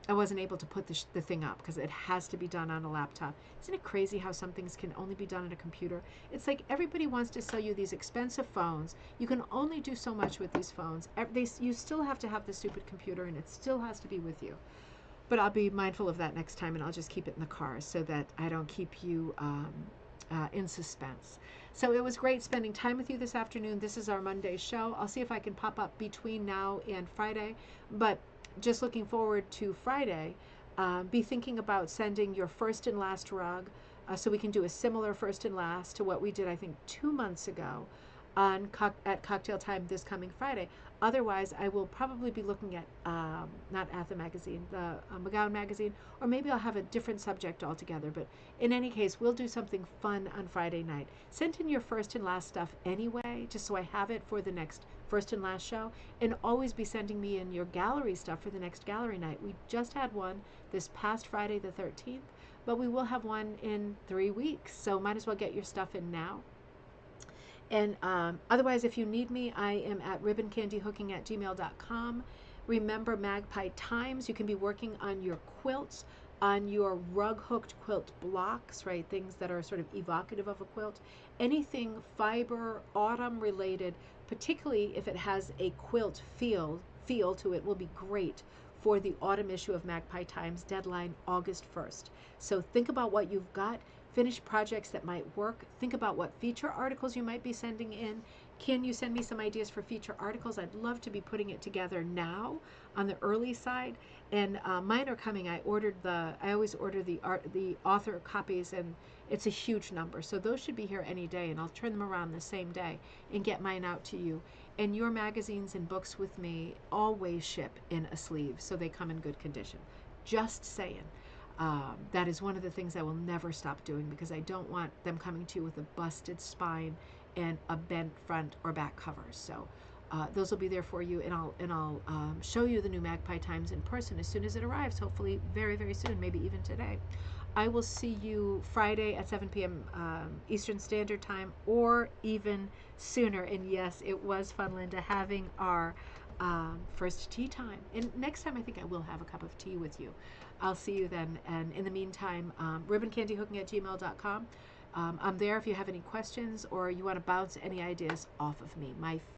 I wasn't able to put the thing up because it has to be done on a laptop. Isn't it crazy how some things can only be done on a computer? It's like everybody wants to sell you these expensive phones. You can only do so much with these phones. You still have to have the stupid computer, and it still has to be with you. But I'll be mindful of that next time, and I'll just keep it in the car so that I don't keep you in suspense. So it was great spending time with you this afternoon. This is our Monday show. I'll see if I can pop up between now and Friday, but just looking forward to Friday. Be thinking about sending your first and last rug so we can do a similar first and last to what we did, I think, 2 months ago at cocktail time this coming Friday. Otherwise, I will probably be looking at, not at the magazine, the McGowan magazine, or maybe I'll have a different subject altogether. But in any case, we'll do something fun on Friday night. Send in your first and last stuff anyway, just so I have it for the next first and last show. And always be sending me in your gallery stuff for the next gallery night. We just had one this past Friday the 13th, but we will have one in 3 weeks. So might as well get your stuff in now. And otherwise, if you need me, I am at ribboncandyhooking@gmail.com. Remember Magpie Times. You can be working on your quilts, on your rug hooked quilt blocks, right? Things that are sort of evocative of a quilt. Anything fiber, autumn related, particularly if it has a quilt feel to it, will be great for the autumn issue of Magpie Times, deadline August 1st. So think about what you've got. Finish projects that might work. Think about what feature articles you might be sending in. Can you send me some ideas for feature articles? I'd love to be putting it together now on the early side. And mine are coming. I always order the author copies, and it's a huge number. So those should be here any day, and I'll turn them around the same day and get mine out to you. And your magazines and books with me always ship in a sleeve, so they come in good condition. Just saying. That is one of the things I will never stop doing, because I don't want them coming to you with a busted spine and a bent front or back cover. So those will be there for you, and I'll show you the new Magpie Times in person as soon as it arrives, hopefully very, very soon, maybe even today. I will see you Friday at 7 p.m. Eastern Standard Time, or even sooner. And yes, it was fun, Linda, having our first tea time. And next time I think I will have a cup of tea with you. I'll see you then. And in the meantime, ribboncandyhooking@gmail.com. I'm there if you have any questions or you want to bounce any ideas off of me. My